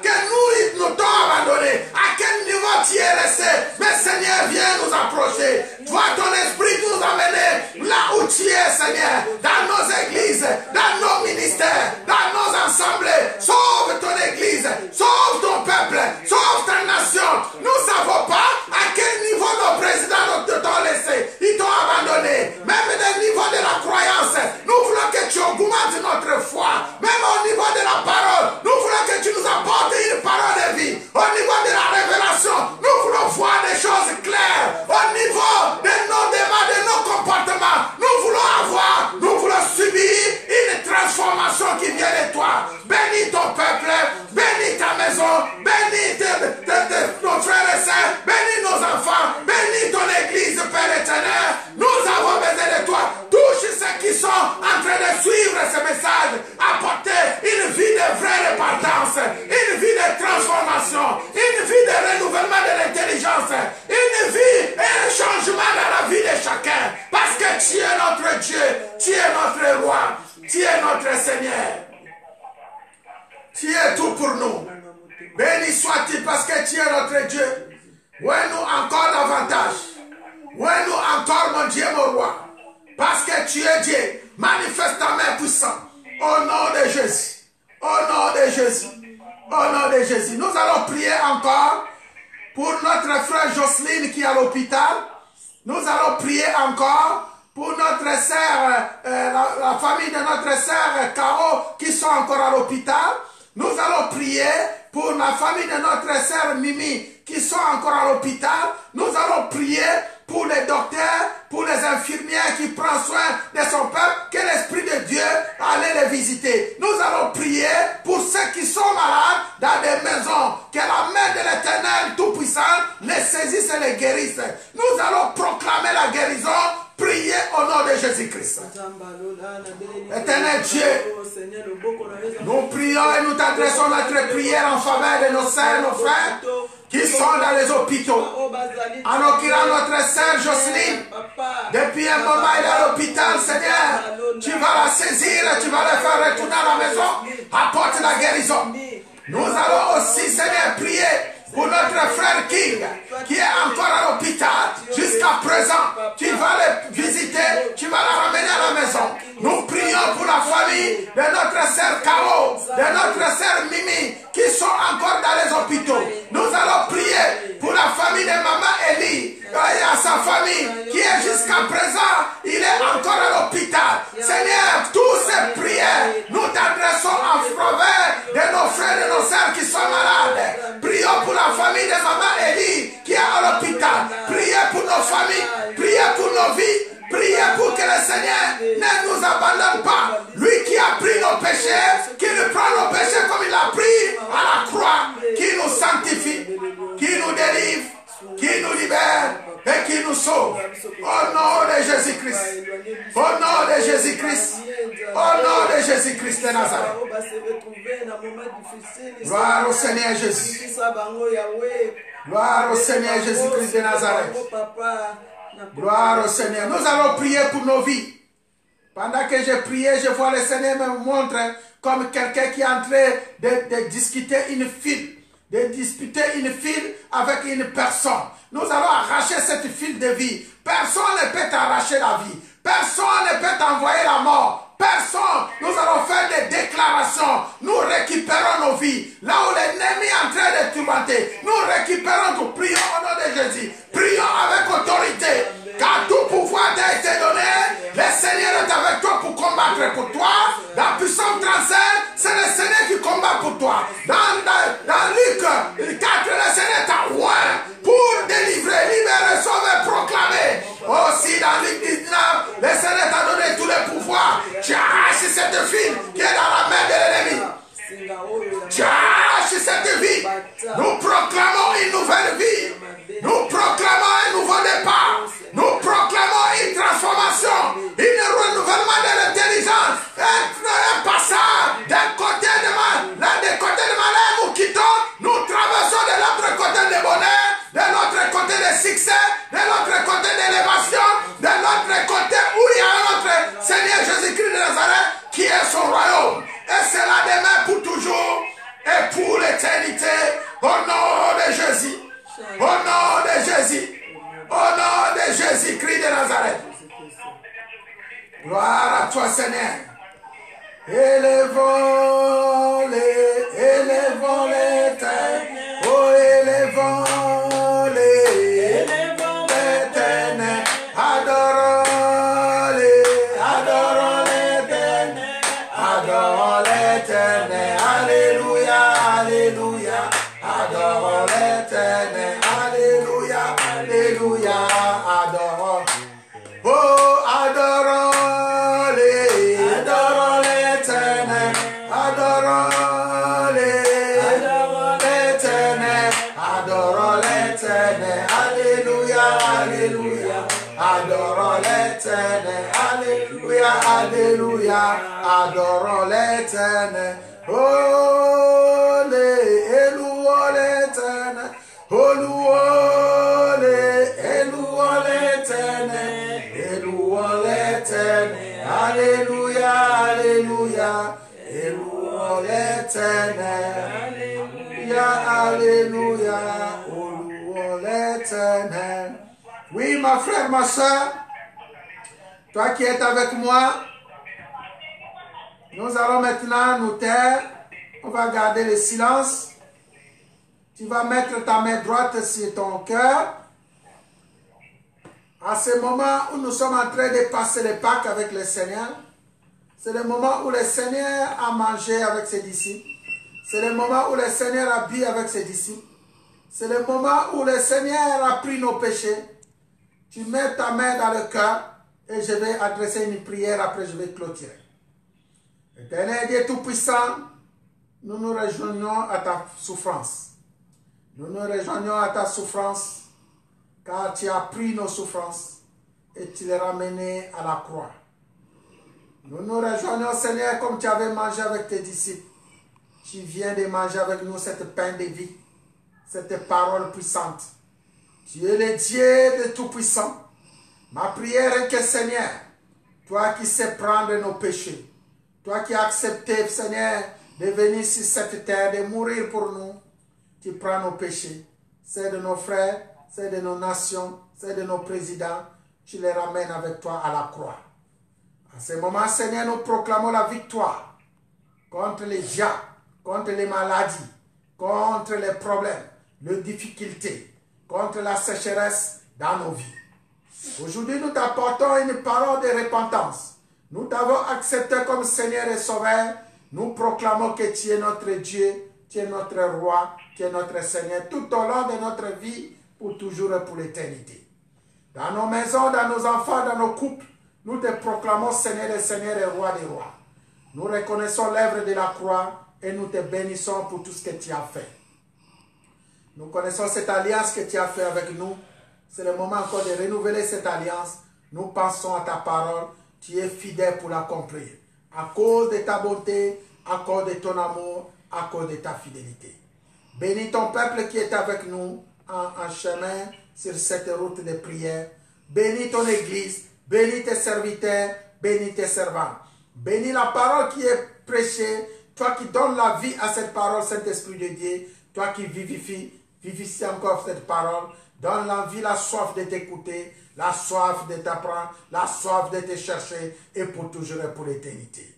que nous t'ont abandonné. À quel niveau tu es resté. Mais Seigneur, viens nous approcher. Toi, ton esprit nous amener là où tu es, Seigneur. Dans nos églises, dans nos ministères, dans nos assemblées. Sauve ton église. Sauve ton peuple. Sauve ta nation. Nous ne savons pas à quel niveau nos présidents t'ont laissé. Ils t'ont abandonné. Même au niveau de la croyance, nous voulons que tu augmentes notre foi. Même au niveau de la parole, nous voulons que tu nous apportes une parole de vie. Au niveau de la révélation, nous voulons voir des choses claires. Au niveau de nos débats, de nos comportements, nous voulons subir une transformation qui vient de toi. Bénis ton peuple, bénis ta maison, bénis nos frères et sœurs, bénis nos enfants, bénis ton église, Père éternel. Nous avons besoin de toi. Touche ceux qui sont en train de suivre ce message. Apporter une vie de vraie repentance, une vie de transformation, une vie de renouvellement de l'intelligence, une vie et un changement dans la vie de chacun. Parce que tu es notre Dieu, tu es notre roi, tu es notre Seigneur. Tu es tout pour nous. Béni sois-tu parce que tu es notre Dieu. Ouais-nous encore davantage. Ouais-nous encore, mon Dieu, mon roi. Parce que tu es Dieu. Manifeste ta main puissante. Au nom de Jésus. Au nom de Jésus. Au nom de Jésus. Nous allons prier encore pour notre frère Jocelyne qui est à l'hôpital. Nous allons prier encore pour notre sœur, la famille de notre sœur Caro qui sont encore à l'hôpital. Nous allons prier pour la famille de notre sœur Mimi qui sont encore à l'hôpital. Nous allons prier pour les docteurs, pour les infirmières qui prennent soin de son peuple, que l'Esprit de Dieu allait les visiter. Nous allons prier pour ceux qui sont malades dans des maisons, que la main de l'Éternel Tout-Puissant les saisisse et les guérisse. Nous allons proclamer la guérison. Priez au nom de Jésus-Christ. Éternel Dieu, nous prions et nous t'adressons notre prière en faveur de nos sœurs et nos frères qui sont dans les hôpitaux. En occurrence notre sœur Jocelyne, depuis un moment elle est à l'hôpital, Seigneur, tu vas la saisir, tu vas la faire retourner à la maison, apporte la guérison. Nous allons aussi, Seigneur, prier pour notre frère King, qui est encore à l'hôpital jusqu'à présent. Tu vas le visiter, tu vas la ramener à la maison. Nous prions pour la famille de notre sœur Caro, de notre sœur Mimi, qui sont encore dans les hôpitaux. Nous allons prier pour la famille de maman Elie et à sa famille, qui est jusqu'à présent, il est encore à l'hôpital. Seigneur, toutes ces prières, nous abandonne pas. Lui qui a pris nos péchés, qui nous prend nos péchés comme il a pris à la croix, qui nous sanctifie, qui nous délivre, qui nous libère et qui nous sauve. Au nom de Jésus-Christ. Au nom de Jésus-Christ. Au nom de Jésus-Christ de Nazareth. Gloire au Seigneur Jésus. Gloire au Seigneur Jésus-Christ de Nazareth. Gloire au Seigneur. Nous allons prier pour nos vies. Pendant que j'ai prié, je vois le Seigneur me montrer comme quelqu'un qui est en train de discuter une file. De disputer une file avec une personne. Nous allons arracher cette file de vie. Personne ne peut t'arracher la vie. Personne ne peut t'envoyer la mort. Personne. Nous allons faire des déclarations. Nous récupérons nos vies. Là où l'ennemi est en train de tourmenter, nous récupérons tout. Prions au nom de Jésus. Prions avec autorité. Car tout pouvoir t'a été donné. Le Seigneur est avec toi pour combattre pour toi. Dans Puissance 35, c'est le Seigneur qui combat pour toi. Dans Luc 4, le Seigneur t'a oint pour délivrer, libérer, sauver, proclamer. Aussi dans Luc 19, le Seigneur t'a donné tous les pouvoirs. Tu arraches cette fille qui est dans la main de l'ennemi. Tu arraches cette vie. Nous proclamons une nouvelle vie. Nous proclamons un nouveau départ. Nous proclamons une transformation, un renouvellement de l'intelligence, un passage d'un côté de malheur, nous quittons, nous traversons de l'autre côté de bonheur, de l'autre côté de succès, de l'autre côté d'élévation, de l'autre côté où il y a notre Seigneur Jésus-Christ de Nazareth qui est son royaume. Et c'est là demain pour toujours et pour l'éternité. Au nom de Jésus. Au nom de Jésus. Au nom de Jésus-Christ de Nazareth. Gloire à toi, Seigneur. Élevons-les terres. Oh, élevons-les terres. Adorons-les terres. Adorons l'Éternel, alléluia, alléluia. Adorons l'Éternel, alléluia, alléluia. Adorons. Oh, adorons l'Éternel, adorons l'Éternel, adorons l'Éternel, alléluia, alléluia. Adorons l'Éternel, alléluia, alléluia. Adorons l'Éternel. Oh, louons l'Éternel. Oh, louons l'Éternel. Et louons l'Éternel. Alléluia, alléluia. Et louons l'Éternel. Alléluia, alléluia. Oh, louons l'Éternel. Oui, ma frère, ma soeur, toi qui es avec moi, nous allons maintenant nous taire. On va garder le silence. Tu vas mettre ta main droite sur ton cœur. À ce moment où nous sommes en train de passer les Pâques avec le Seigneur, c'est le moment où le Seigneur a mangé avec ses disciples. C'est le moment où le Seigneur a bu avec ses disciples. C'est le moment où le Seigneur a pris nos péchés. Tu mets ta main dans le cœur et je vais adresser une prière, après je vais clôturer. Éternel Dieu Tout-Puissant, nous nous rejoignons à ta souffrance. Nous nous rejoignons à ta souffrance, car tu as pris nos souffrances et tu les ramenées à la croix. Nous nous rejoignons, Seigneur, comme tu avais mangé avec tes disciples. Tu viens de manger avec nous cette pain de vie, cette parole puissante. Tu es le Dieu de Tout-Puissant. Ma prière est que, Seigneur, toi qui sais prendre nos péchés, toi qui as accepté, Seigneur, de venir sur cette terre, de mourir pour nous, tu prends nos péchés. C'est de nos frères, c'est de nos nations, c'est de nos présidents. Tu les ramènes avec toi à la croix. À ce moment, Seigneur, nous proclamons la victoire contre les diables, contre les maladies, contre les problèmes, les difficultés, contre la sécheresse dans nos vies. Aujourd'hui, nous t'apportons une parole de repentance. Nous t'avons accepté comme Seigneur et Sauveur. Nous proclamons que tu es notre Dieu, tu es notre Roi, tu es notre Seigneur tout au long de notre vie, pour toujours et pour l'éternité. Dans nos maisons, dans nos enfants, dans nos couples, Nous te proclamons Seigneur des Seigneurs et Roi des Rois. Nous reconnaissons l'œuvre de la croix et nous te bénissons pour tout ce que tu as fait. Nous connaissons cette alliance que tu as fait avec nous. C'est le moment encore de renouveler cette alliance. Nous pensons à ta parole. Tu es fidèle pour l'accomplir. À cause de ta bonté, à cause de ton amour, à cause de ta fidélité. Bénis ton peuple qui est avec nous en chemin sur cette route de prière. Bénis ton église. Bénis tes serviteurs. Bénis tes servants. Bénis la parole qui est prêchée. Toi qui donnes la vie à cette parole, Saint-Esprit de Dieu. Toi qui vivifies encore cette parole. Donne l'envie, la soif de t'écouter, la soif de t'apprendre, la soif de te chercher et pour toujours et pour l'éternité.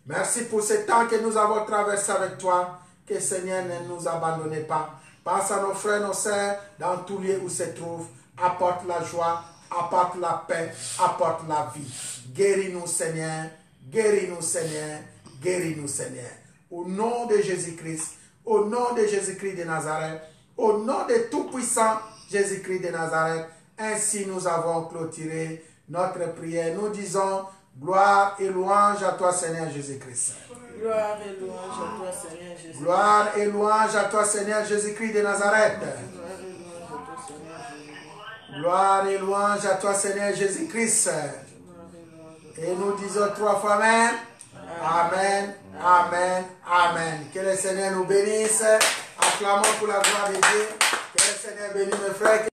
Merci pour ce temps que nous avons traversé avec toi. Que Seigneur ne nous abandonne pas. Pense à nos frères, nos sœurs, dans tous lieux où se trouvent. Apporte la joie, apporte la paix, apporte la vie. Guéris-nous, Seigneur. Guéris-nous, Seigneur. Guéris-nous, Seigneur. Au nom de Jésus-Christ, au nom de Jésus-Christ de Nazareth, au nom de tout-puissant Jésus-Christ de Nazareth, ainsi nous avons clôturé notre prière. Nous disons gloire et louange à toi, Seigneur Jésus-Christ. Gloire et louange à toi, Seigneur Jésus-Christ. Gloire et louange à toi, Seigneur Jésus-Christ de Nazareth. Gloire et louange à toi, Seigneur Jésus-Christ. Et nous disons 3 fois Amen. Amen, Amen, Amen. Que le Seigneur nous bénisse. Acclamons pour la gloire de Dieu. Que le Seigneur bénisse mes frères.